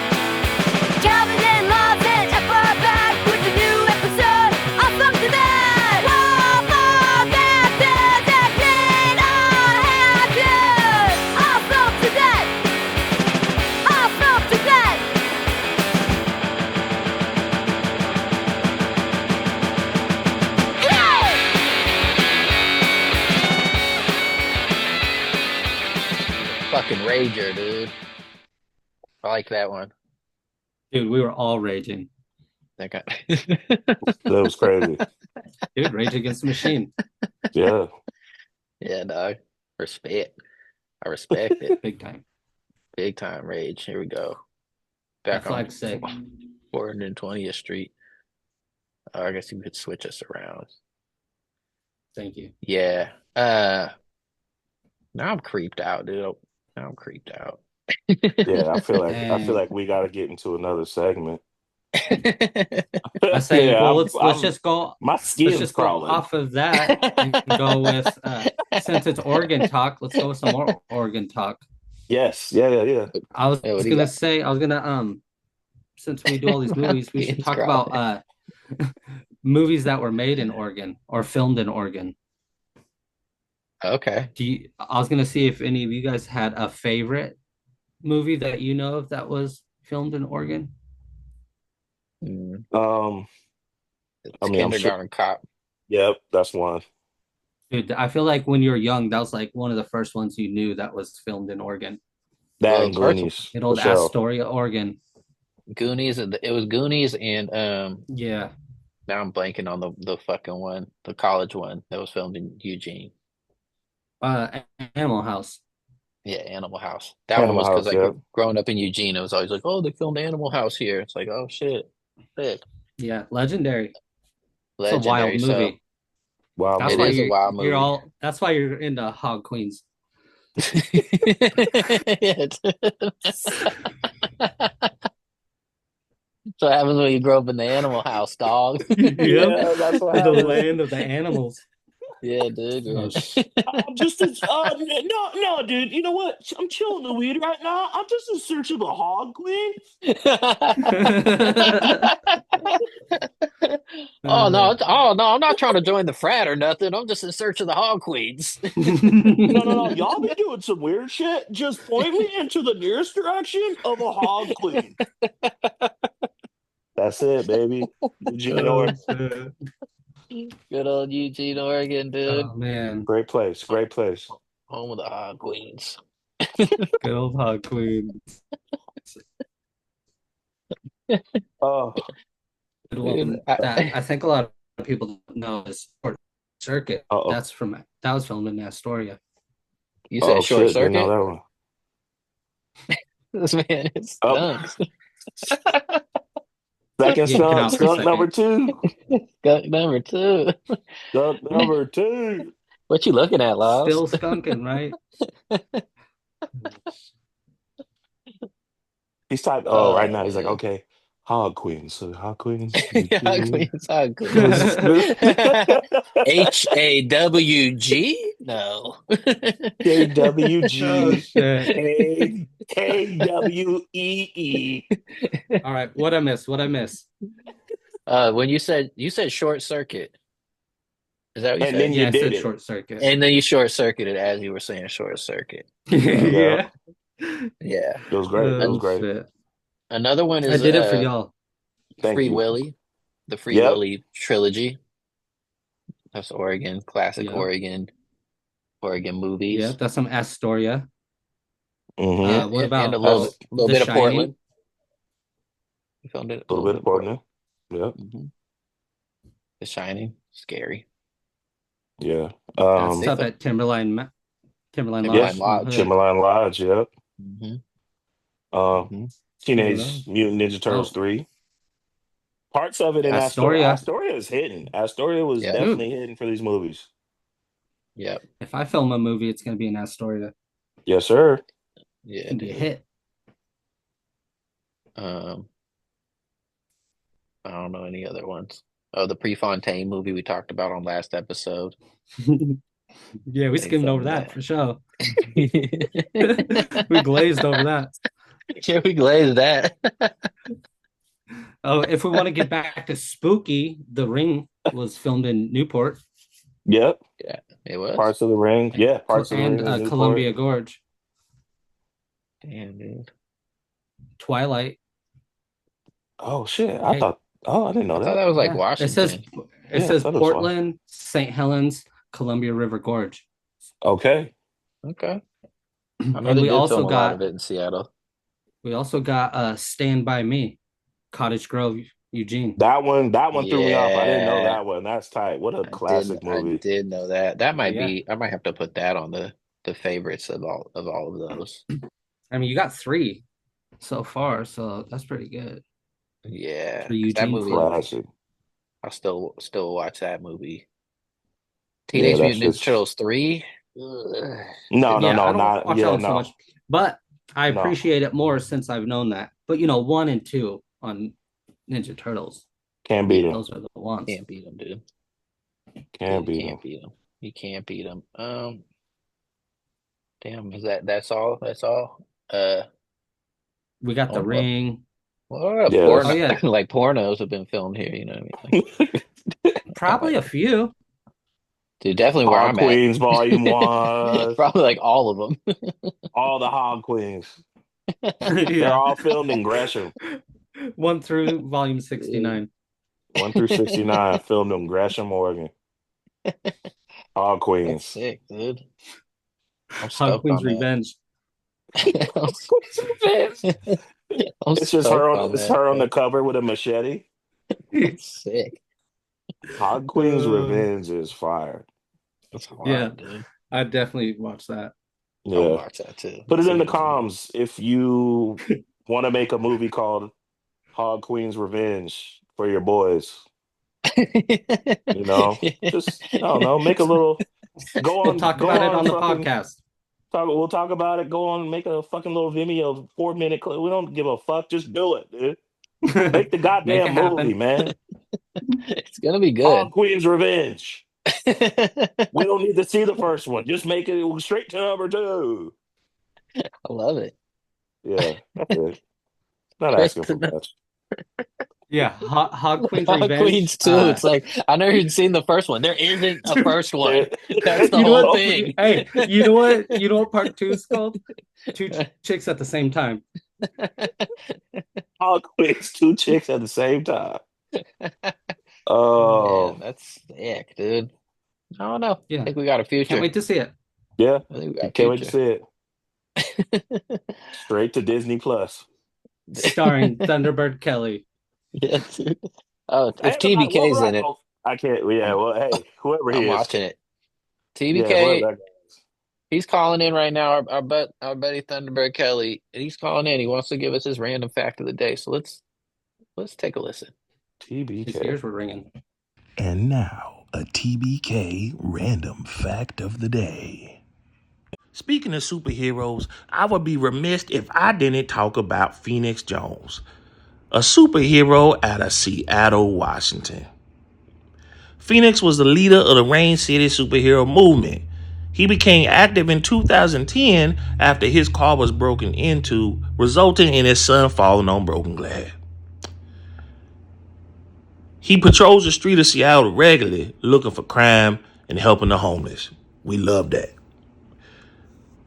Calvin and Lawson are back with a new episode. I'll smoke today. Whoa, whoa, that's it. That's it. I'll have you. I'll smoke today. I'll smoke today. Yeah! Fucking rager, dude. I like that one. Dude, we were all raging. That guy. That was crazy. Dude, Rage Against the Machine. Yeah. Yeah, dog. Respect. I respect it. Big time. Big time rage. Here we go. That Back on flag's sick. 420th Street. I guess you could switch us around. Thank you. Yeah. Now I'm creeped out, dude. Now I'm creeped out. Yeah, I feel Dang. like we gotta get into another segment. I say, Yeah, well, I'm- let's I'm- just go. my Let's skin's just go crawling. off of that and go with since it's Oregon talk. Let's go with some more Oregon talk. Yes, yeah. I was Yeah, what do you gonna got? say, since we do all these movies, we should Skin's talk crawling. about movies that were made in Oregon or filmed in Oregon. Okay. I was gonna see if any of you guys had a favorite movie that you know of that was filmed in Oregon. Mm. It's I mean, I'm sure- Kindergarten Cop. Yep, that's one. Dude, I feel like when you were young, that was like one of the first ones you knew that was filmed in Oregon. That Well, and first- Goonies. In old for sure. Astoria, Oregon. Goonies. It was Goonies and Yeah. now I'm blanking on the fucking one, the college one that was filmed in Eugene. Animal House. Yeah, Animal House. That one Animal was because House, like yeah. growing up in Eugene, it was always like, oh, they filmed Animal House here. It's like, oh shit, sick, Yeah, legendary. It's a legendary. wild movie. Wow, That's It why is a wild you're movie. that's why you're into Hog Queens. So what happens when you grow up in the Animal House, dog. Yeah, that's what The happened. land of the animals. Yeah, dude. Oh, I'm just no, dude. You know what? I'm chilling the weed right now. I'm just in search of a hog queen. Oh no! I'm not trying to join the frat or nothing. I'm just in search of the hog queens. No. Y'all be doing some weird shit. Just point me into the nearest direction of a hog queen. That's it, baby. Eugene, Oregon. Good old Eugene, Oregon, dude. Oh man, Great place. Great place. Home of the hog queens. good old Hog Queen. Oh, Good one. Dude, That I think a lot of people don't know is Short Circuit. Uh-oh. That was filmed in Astoria. You said oh short shit! Didn't know circuit. that one. This man is Oh. stunks. Second You can skunk, out for a skunk number two. Skunk number 2. Skunk number two. What you looking at, Loz? Still skunking, right? He's typed. Oh, right now he's like, okay, hog queens. So hog queens. Hog queens, hog queens. HAWG? No. Oh, KWG. shit. KWEE. All right, what I miss? What I miss? When you said short circuit. Is that what you And said? then Yeah, you I did said it. short circuit. And then you short circuited as you were saying short circuit. Yeah. Yeah. It was great. It was Oh great. shit! Another one I is did it for y'all. Thank Free you. Willy, the Free Yep. Willy trilogy. That's Oregon, classic Yeah. Oregon movies. Yeah, that's some Astoria. Mm-hmm. What about and a little The bit of Shining? Portland? You filmed it A little bit of Portland. Yep. Mhm. The Shining, scary. Yeah. That's up at Timberline Lodge. Timberline from Lodge. Hood. Timberline Lodge. Yep. Mhm. Teenage Mutant Ninja Turtles 3. Parts of it in Astoria. Astoria is hidden. Astoria was Yeah. definitely hidden for these movies. Yep. If I film a movie, it's gonna be in Astoria. Yes, sir. Yeah. It's gonna be a dude. hit. I don't know any other ones. Oh, the Prefontaine movie we talked about on last episode. Yeah, we They skimmed over filmed that that. for sure. We We glazed over that. Yeah, we glazed that. Oh, if we want to get back to spooky, The Ring was filmed in Newport Yep. It was. Parts of the Ring. Yeah, Parts of the Ring. and was Newport. Columbia Gorge. Damn, dude. Twilight. Oh shit! Hey. I didn't know I that. thought that was like Yeah. Washington. It Yeah, I says thought it was Portland, St. Helens, Columbia River Gorge. Okay. Okay. I know And they we did also film a lot got of it in Seattle. Stand By Me, Cottage Grove, Eugene. That one threw me off. I didn't know Yeah. that one. That's tight. What a classic I movie. did know that. That might Yeah. be. I might have to put that on the favorites of all of those. I mean, you got 3 so far, so that's pretty good. Yeah, For 'cause Eugene that movie. Classic. I'll still watch that movie. Yeah, Teenage that Mutant Ninja shit's- Turtles 3. No, Yeah, no, I don't not watch yeah, that one so no. much, but I No. appreciate it more since I've known that. But 1 and 2 on Ninja Turtles, Can't beat him. those are the ones. Can't beat them, dude. Can't beat him. Can't beat them. You can't beat them. Damn, is that's all? That's all? We got The Oh, Ring. Yeah, porno, Oh, yeah. like pornos have been filmed here. You know what I mean? Like, Probably a few. dude, definitely where Hog I'm Queens at. Volume 1. Probably like all of them. All the Hog Queens. They're Yeah. all filmed in Gresham. 1 through volume 69. 1 through 69 filmed in Gresham, Oregon. Hog That's Queens. sick, dude. I'm Hog stoked Queen's on that. Revenge. I'm It's just stoked her on that, her on bro. the cover with a machete. Sick. Hog Queen's Uh, Revenge is fire. That's hard, Yeah. dude. I'd definitely watch that. I'll Yeah. watch that too. Put it in the See what comms if you want to make a movie called Hog Queen's Revenge for your boys. You know, just I don't know, make a little. Go on. We'll talk go about it on the fucking- podcast. We'll talk about it. Go on, make a fucking little Vimeo 4-minute clip. We don't give a fuck. Just do it, dude. Make the goddamn it happen. movie, man. It's gonna be good. Hog Queen's Revenge. We don't need to see the first one. Just make it straight to number 2. I love it. Yeah, that's it. Not Straight asking to for much. Yeah, Hog Queen's Hog Revenge. Queens too. It's like I never even seen the first one. There isn't a first one. That's the You know whole what? thing. Hey, you know what? You know what part 2 is called? 2 chicks at the same time. Hog Queen's 2 chicks at the same time. Oh, Man, that's sick, dude. I don't know. Yeah. I think we got a future. Can't wait to see it. yeah. I think we got a Can't wait to future. see it. Straight to Disney Plus. Starring Thunderbird Kelly. Yeah, dude. Oh, if Hey, TBK's what in it, I can't. Yeah. Well, hey, whoever he I'm is, watching it. yeah, TBK, whoever that guy is. he's calling in right now. Our buddy Thunderbird Kelly, he's calling in. He wants to give us his random fact of the day. So let's take a listen. His TBK. ears were ringing. And now, a TBK random fact of the day. Speaking of superheroes, I would be remiss if I didn't talk about Phoenix Jones, a superhero out of Seattle, Washington. Phoenix was the leader of the Rain City superhero movement. He became active in 2010 after his car was broken into, resulting in his son falling on broken glass. He patrols the street of Seattle regularly, looking for crime and helping the homeless. We love that.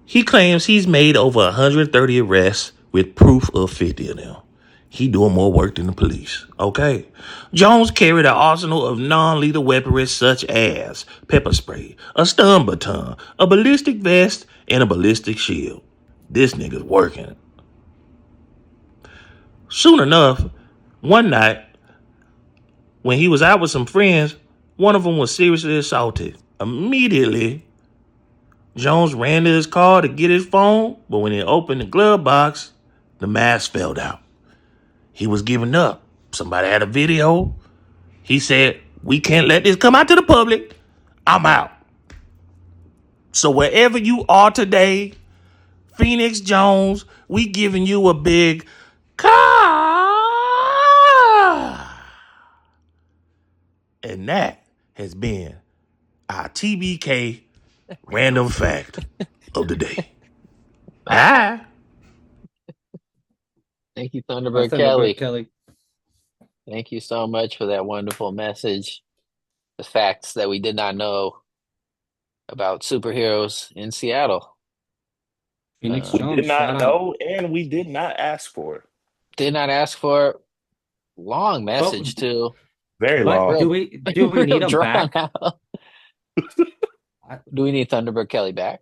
He claims he's made over 130 arrests with proof of 50 of them. He doing more work than the police. Okay. Jones carried an arsenal of non-lethal weaponry such as pepper spray, a stun baton, a ballistic vest, and a ballistic shield. This nigga's working. Soon enough, one night, when he was out with some friends, one of them was seriously assaulted. Immediately, Jones ran to his car to get his phone, but when he opened the glove box, the mask fell out. He was giving up. Somebody had a video. He said, "We can't let this come out to the public. I'm out." So wherever you are today, Phoenix Jones, we giving you a big car. And that has been our TBK random fact of the day. Bye. Thank you, Thunderbird Kelly. Thank you so much for that wonderful message. The facts that we did not know about superheroes in Seattle. Phoenix We Jones, did not shout out. know, and we did not ask for it. Did not ask for it. Long message too. Very But long. do we need him Drawn back? out. Do we need Thunderbird Kelly back?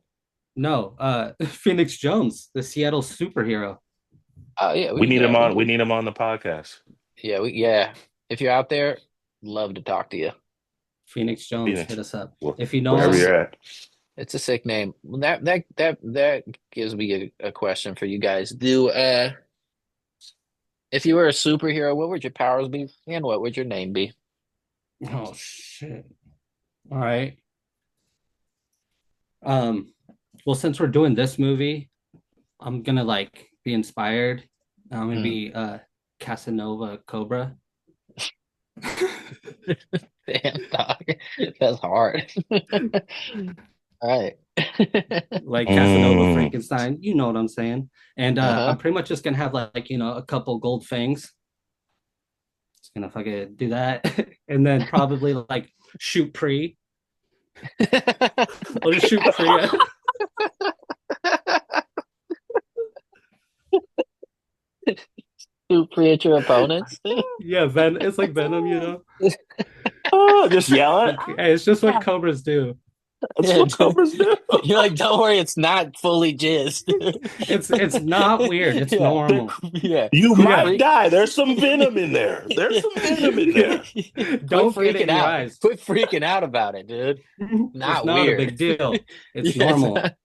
No, Phoenix Jones, the Seattle superhero. Oh yeah, We need him on. We need him on the podcast. Yeah. If you're out there, love to talk to you. Phoenix Jones, Phoenix. hit us up. Well, If you know wherever him, you're at. It's a sick name. That gives me a question for you guys. If you were a superhero, what would your powers be, and what would your name be? oh shit. All right. Well, since we're doing this movie, I'm gonna like be inspired. I'm gonna be Casanova Cobra. Damn, dog. That's hard. All right. Like Casanova Frankenstein, you know what I'm saying? And Uh-huh. I'm pretty much just gonna have like a couple gold fangs. Just gonna fucking do that, and then probably like shoot Pre. I'll just shoot Pre. Shoot free at your opponents. Yeah, it's like Venom, Oh, just yelling. Hey, it's just what Cobras do. That's Yeah, what dude. Cobras do. You're like, don't worry, it's not fully jizzed. It's not weird. It's Yeah. normal. Yeah. You Yeah. might die. There's some venom in there. There's some venom in there. Don't Quit get it in freaking your out. eyes. Quit freaking out about it, dude. Not It's not weird. a big deal. It's Yeah, normal. not-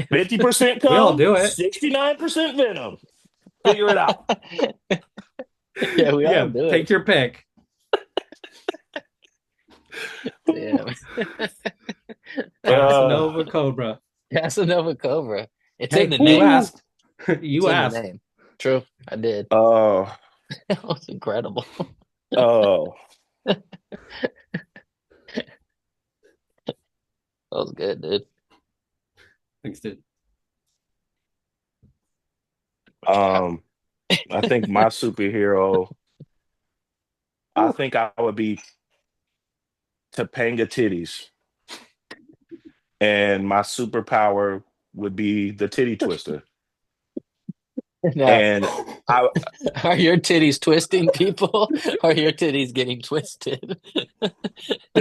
50% cum. We all do it. 69% venom. Figure it out. Yeah, we Yeah, all do take it. your pick. Yeah. Casanova Cobra. Casanova Cobra. It's Hey, in the you name. asked. It's You in asked. the name. True, I did. Oh, That was incredible. oh. That was good, dude. Thanks, dude. I think my superhero, I think I would be Topanga Titties. And my superpower would be the titty twister. Now, And I, are your titties twisting people? Or are your titties getting twisted? the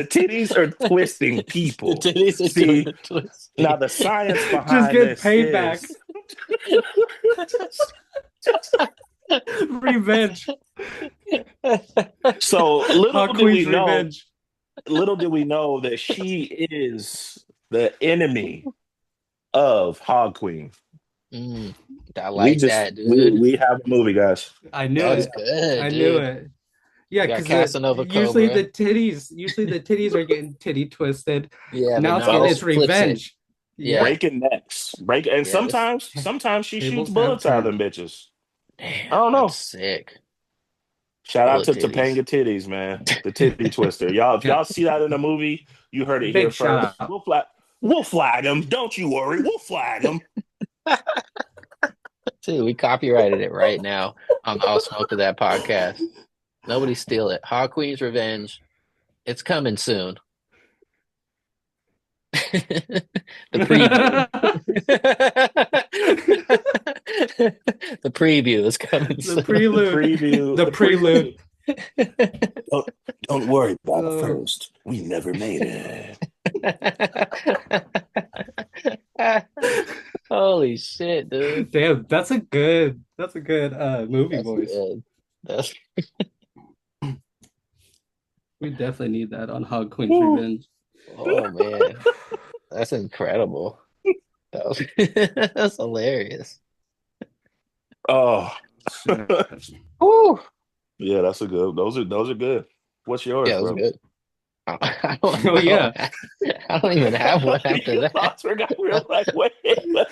titties are twisting people. The titties are See, twisting. now the science behind Just get this paid is, back. Revenge. So little Hawk do we Queen's know, revenge. little do we know that she is the enemy of Hog Queen. I like that, dude. we have a movie, guys. I knew That's it. good. I dude. knew it. Yeah, You got because Casanova usually Cobra. the titties are getting titty twisted. Yeah, Now but it's no, getting its flips it. revenge. Yeah. Breaking necks, and Yeah, sometimes she Tables shoots bullets have out of them bitches. Damn, I don't know. that's sick. Shout out to Bullet titties. Topanga Titties, man. The titty twister. Y'all, if y'all see that in a movie, you heard it Big here shout first. out. We'll flag him. Don't you worry. We'll flag him. See, we copyrighted it right now on the All Smoke to That podcast. Nobody steal it. Hog Queen's Revenge. It's coming soon. The preview. The preview is coming The soon. prelude. Preview. The prelude. Don't worry about it first. We never made it. Holy shit, dude. Damn, that's a good movie That's voice. good. That's We definitely need that on Hog Queen's Woo. Revenge. oh man. That's incredible. That was that's hilarious. Oh. Woo. Yeah, that's a good. Those are good. What's yours, Yeah, it was bro? good. I don't, Oh, yeah. I don't even have one after that. I forgot. We were like, wait.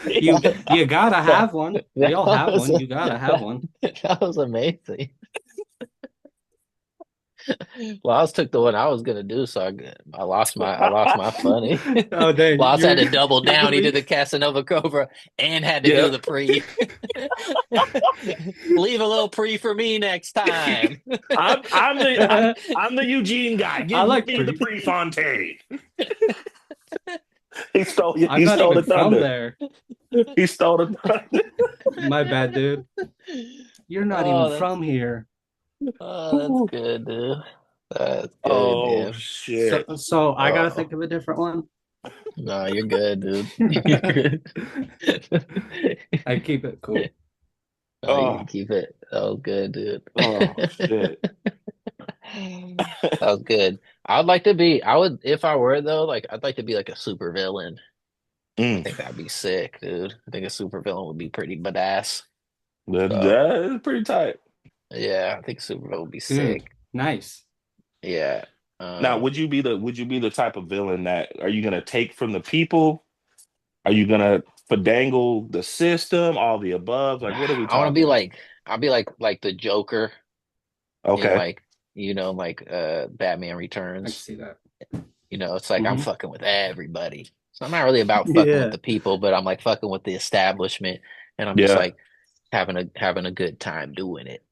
You gotta have one. We all have That was one. You gotta have one. That was amazing. Lost took the one I was gonna do, so I lost my funny. Oh dang. Lost had to You're- double down. He did the Casanova Cobra and had to Yeah. do the pre. Leave a little pre for me next time. I'm the Eugene guy. Give I like me the pre- Prefontaine. He stole I'm he not stole the even from thunder. there. He stole the thunder. My bad, dude. You're not Oh, even that's- from here. Oh, that's good, dude. That's good, Oh man. shit. So I gotta Oh. think of a different one. No, you're good, dude. You're good. I keep it cool. No, you Oh. can keep it. That was good, dude. Oh shit. That was good. If I were though, like I'd like to be like a super villain. I Mm. think that'd be sick, dude. I think a super villain would be pretty badass. That is pretty tight. Yeah, I think super villain would be Dude. sick. Nice. Yeah. Now, would you be the type of villain that are you gonna take from the people? Are you gonna dangle the system, all the above? Like, what are we talking? I want to be like, I'll be like the Joker. Okay. Like Batman I can Returns. see that. It's like I'm Mhm. fucking with everybody. So I'm not really about fucking Yeah. with the people, but I'm like fucking with the establishment, and I'm just Yeah. like having a good time doing it.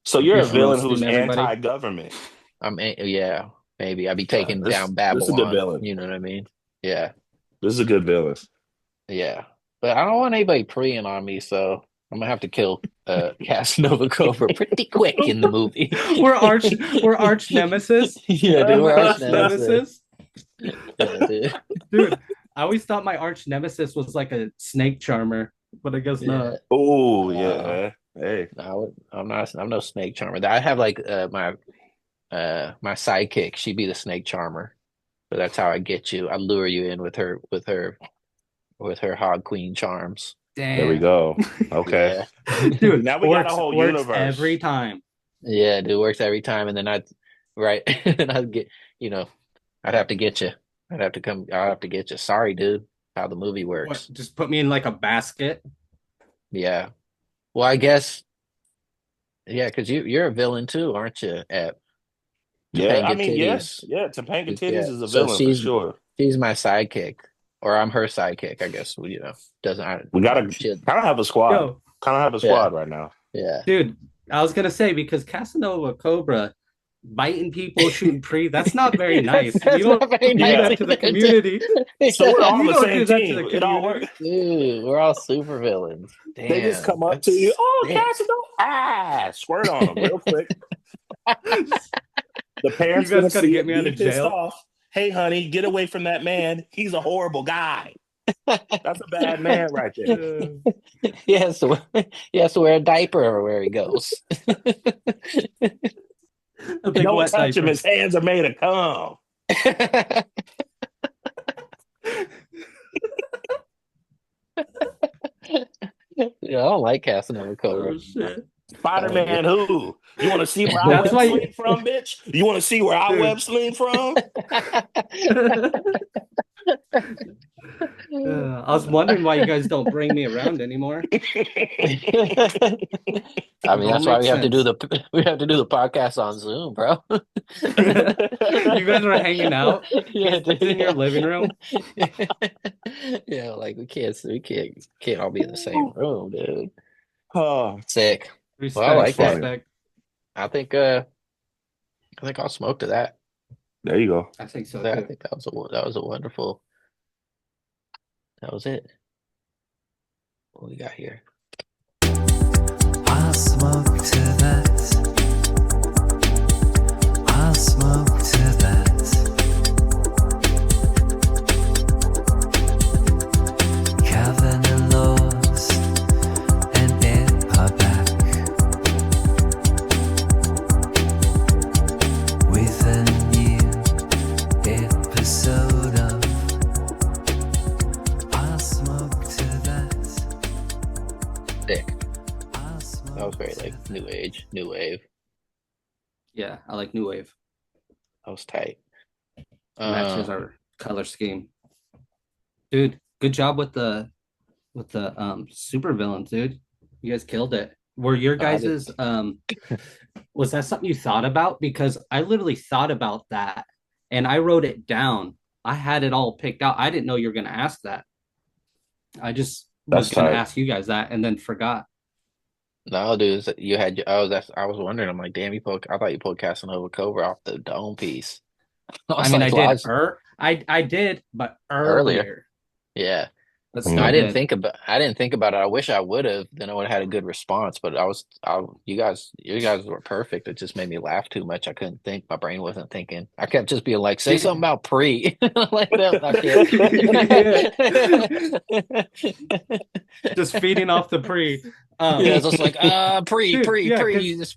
So you're a Just villain roasting who's everybody. anti-government. Yeah, maybe I'd be taking This- down this is a good Babylon. villain. You know what I mean? Yeah, This is a good villain. yeah. But I don't want anybody preying on me, so I'm gonna have to kill Casanova Cobra pretty quick in the movie. We're arch nemesis. Yeah, dude, we're arch nemesis. nemesis. Yeah, dude. Dude, I always thought my arch nemesis was like a snake charmer, but I guess Yeah. not. Oh yeah. Hey. I'm no snake charmer. I have like my sidekick. She'd be the snake charmer. So that's how I get you. I lure you in with her hog queen charms. Damn. There we go. Okay. Yeah. Dude, Now we got a whole works universe. every time. Yeah, dude, works every time. And then and I'd get, I'd have to get you. I'll have to get you. Sorry, dude. How the movie works. What, just put me in like a basket. Yeah. Well, I guess. Yeah, because you're a villain too, aren't you? Yeah, Topanga I mean, Titties. yeah. Topanga Titties Yeah. is a So villain for she's- sure. She's my sidekick, or I'm her sidekick, I guess. Well, doesn't. We gotta She- kind of have a squad. Yo, Kind of have a Yeah. squad right now. Yeah. dude, I was gonna say because Casanova Cobra biting people, shooting that's not very nice. That's You don't not very do nice that to the either. community. So we're all on You the don't same do that to team. the It all community. works. Dude, we're all super villains. Damn, They just come up that's to you. Oh, sick. Casanova! Squirt on them real quick. The parents You guys gonna gotta see get it, me out be of pissed jail. off. Hey, honey, get away from that man. He's a horrible guy. That's a bad man right there. He has to wear a diaper everywhere he goes. A big Don't wet touch him. diaper. His hands are made of cum. Yeah, I don't like Casanova Cobra. Oh, shit. Spider-Man, who? You want to see where I That's web why- sling from, bitch? You want to see where I Dude. web sling from? I was wondering why you guys don't bring me around anymore. I mean, It all that's why makes we have to do sense. the podcast on Zoom, bro. You guys are hanging out. Yeah, He's dude, in your yeah. living room. Yeah, like we can't all be in the same room, dude. Oh, Sick. Well, I Respect, like that. respect. I think I'll smoke to that. there you go. I think so I too. think that was a wonderful. That was it. What we got here? I'll smoke to that. I'll smoke to that. Calvin and Laws and paperback with a new episode of I'll smoke to that. Sick. I'll smoke That was very to like that. new age, new wave. Yeah, I like New Wave. That was tight. Matches our color scheme. Dude, good job with the super villains, dude. You guys killed it. Were your No, I did- guys's was that something you thought about? Because I literally thought about that and I wrote it down. I had it all picked out. I didn't know you were gonna ask that. I just was That's gonna tight. ask you guys that and then forgot. No, dude, you had. I was wondering. I'm like, damn, I thought you pulled Casanova Cobra off the dome piece. I was mean, like, I well, did I did, but Earlier. earlier. yeah. But Mm. still I didn't did. think about it. I wish I would have. Then I would have had a good response. But you guys were perfect. It just made me laugh too much. I couldn't think. My brain wasn't thinking. I kept just being like, say something about pre. Like that. Just feeding off the pre. Yeah, it's just like pre. Dude, yeah, Pre. 'cause- You just,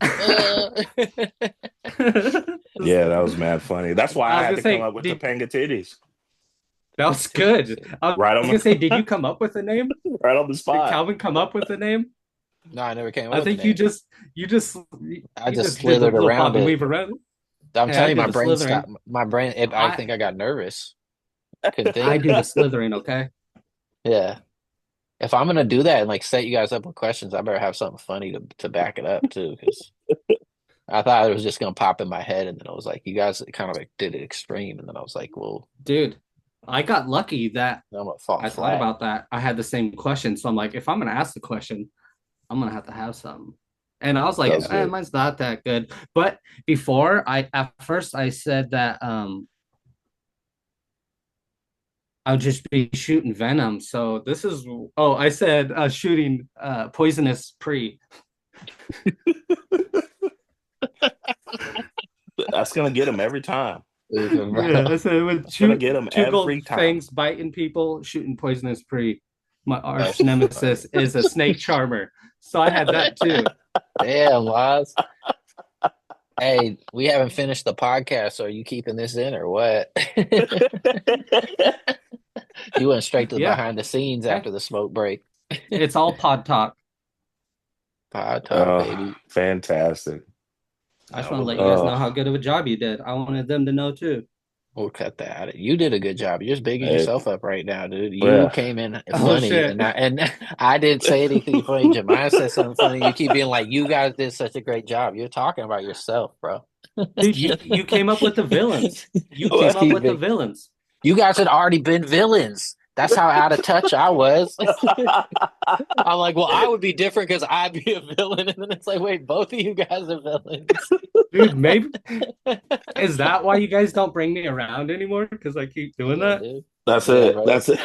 Yeah, that was mad funny. That's why I I, was had gonna to say, come up with did- Topanga titties That was good. I was right on gonna the say, did you come up with a name? right on the Did spot. Calvin come up with a name? No, I never came up I with think a you name. just I you just did the slithered little around bob and it. weave around. I'm Hey, I telling you, do my the brain slithering. stopped. My brain. I think I got nervous. Couldn't I think. do the slithering, okay? Yeah. If I'm gonna do that and like set you guys up with questions, I better have something funny to back it up too. Because I thought it was just gonna pop in my head, and then I was like, you guys kind of like did it extreme, and then I was like, well, Dude, I got lucky that I'm gonna fall I thought flat. about that. I had the same question. So I'm like, if I'm gonna ask the question, I'm gonna have something. And I was like, That was good. mine's not that good. But before at first I said that I would just be shooting venom. So this is I said shooting poisonous pre. That's gonna get him every time. Yeah, I said with Gonna get him two gold every time. fangs biting people, shooting poisonous pre. My arch nemesis is a snake charmer. So I had that too. Damn, Laz. Hey, we haven't finished the podcast, so are you keeping this in or what? You went straight to the Yeah. behind the scenes after the smoke break. It's all pod talk. Pod talk, Oh, baby. fantastic. I just want to let you guys Oh. know how good of a job you did. I wanted them to know too. We'll cut that out. You did a good job. You're just bigging Hey. yourself up right now, dude. You Yeah. came in Oh, funny, shit. and I didn't say anything funny. Jemiah said something funny. You keep being like, "You guys did such a great job." You're talking about yourself, bro. Dude, you came up with the villains. You came Let's up keep with the it. villains. You guys had already been villains. That's how out of touch I was. I'm like, well, I would be different because I'd be a villain, and then it's like, wait, both of you guys are villains. Dude, maybe is that why you guys don't bring me around anymore? Because I keep doing Yeah, that. dude. That's Yeah, it. bro. That's it.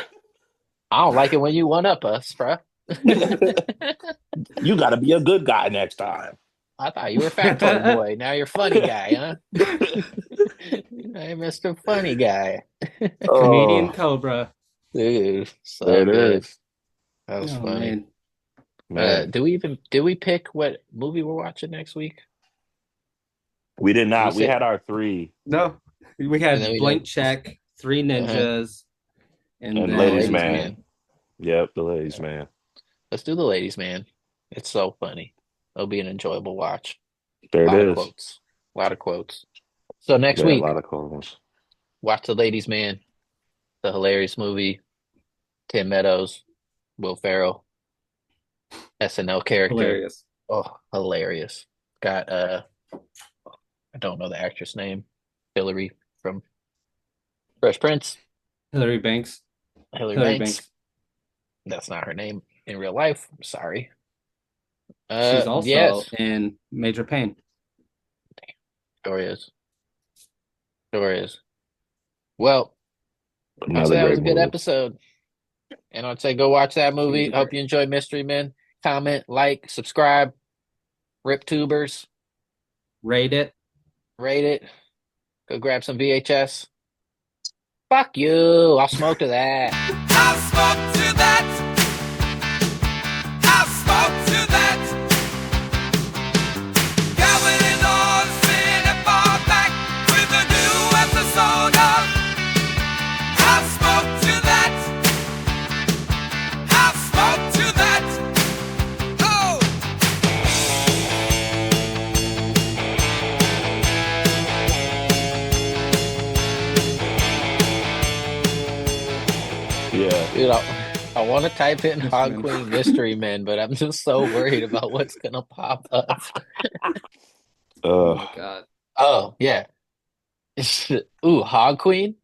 I don't like it when you one up us, bro. You got to be a good guy next time. I thought you were fat toy boy. Now you're funny guy, huh? Hey, Mr. Funny Guy. Comedian Oh, Cobra. Dude, so there it good. is. That was Oh, funny. man. Man, Did we pick what movie we're watching next week? we did not. You We said- had our three. No, we had And then we Blank did- Check, Three Ninjas, and And then Ladies Ladies Man. Man. Yep, the ladies, man. Let's do the Ladies Man. It's so funny. It'll be an enjoyable watch. There A lot it of is. quotes. A lot of quotes. So next Yeah, week, a lot of cool ones. watch The Ladies Man, the hilarious movie. Tim Meadows, Will Ferrell, SNL character. Hilarious. Oh, hilarious. Got I don't know the actress name. Hillary from Fresh Prince. Hillary Banks. Hillary Hillary Banks. Banks. That's not her name in real life. I'm sorry. She's also Yes, in Major Pain. sure is. Sure is. Well, I'd Another say that was great a good movie. episode. And I'd say go watch that movie. She's Hope great. you enjoy Mystery Men. Comment, like, subscribe, rip tubers, Rate it. rate it. Go grab some VHS. Fuck you. I'll smoke to that. I'll smoke to that. I'll smoke to that. Calvin and Austin and far back with a new episode of I'll smoke to that. I'll smoke to that. Oh! Yeah. Dude, I want to type in Mystery Hog Men. Queen Mystery Men, but I'm just so worried about what's gonna pop up. Oh my God. Oh, yeah. Ooh, Hog Queen?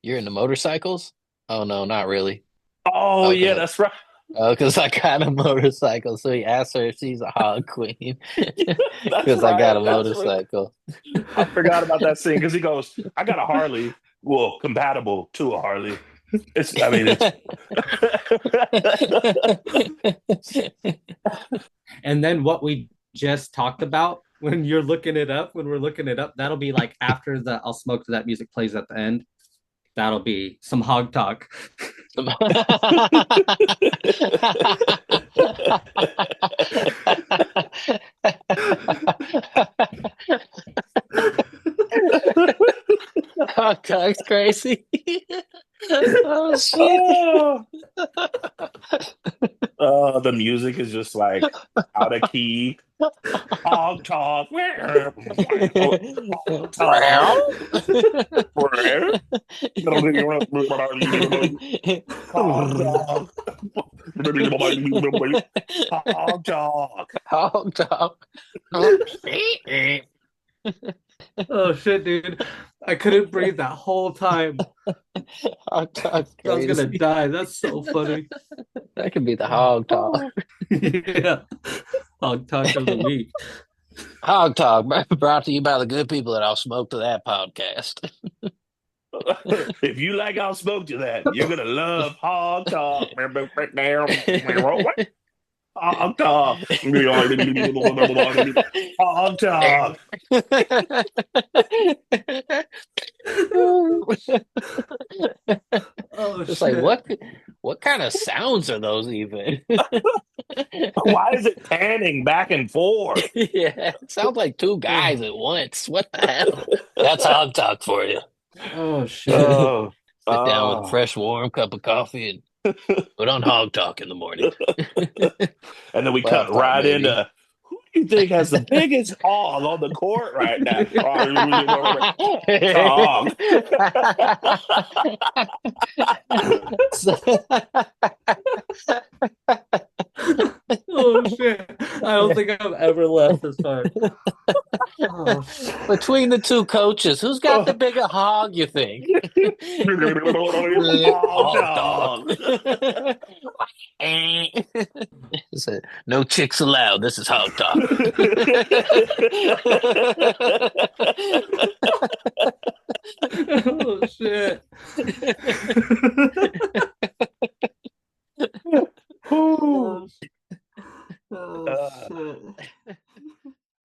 You're into motorcycles? Oh no, not really. Oh Okay. yeah, that's right. Oh, because I got a motorcycle, so he asked her if she's a hog queen. Because I got a right, that's right. motorcycle. I forgot about that scene because he goes, "I got a Harley, well, compatible to a Harley." And then what we just talked about when we're looking it up, that'll be like after the I'll Smoke to That music plays at the end. That'll be some hog talk. Hog talk's crazy. Oh shit. The music is just like out of key. Hog talk. Hog talk. Hog talk. Oh shit, dude. I couldn't breathe that whole time. Hog talk's I was gonna crazy. die. That's so funny. That could be the hog talk. Yeah. Hog talk of the week. Hog talk brought to you by the good people at I'll Smoke to That podcast. If you like I'll Smoke to That, you're gonna love Hog Talk. Hog Talk. Hog Talk. Oh It's shit. like what kind of sounds are those even? Why is it panning back and forth? Yeah, it sounds like two guys at once. What the hell? That's hog talk for you. Oh shit. Oh, Sit down with a fresh, warm cup of coffee and put on hog talk in the morning. and then we Well, cut right maybe. into who do you think has the biggest hog on the court right now? Oh shit. I don't think I've ever laughed this hard. Oh shit. Between the two coaches, who's got the bigger hog, you think? Hog talk. So, no chicks allowed. This is hog talk. Oh shit.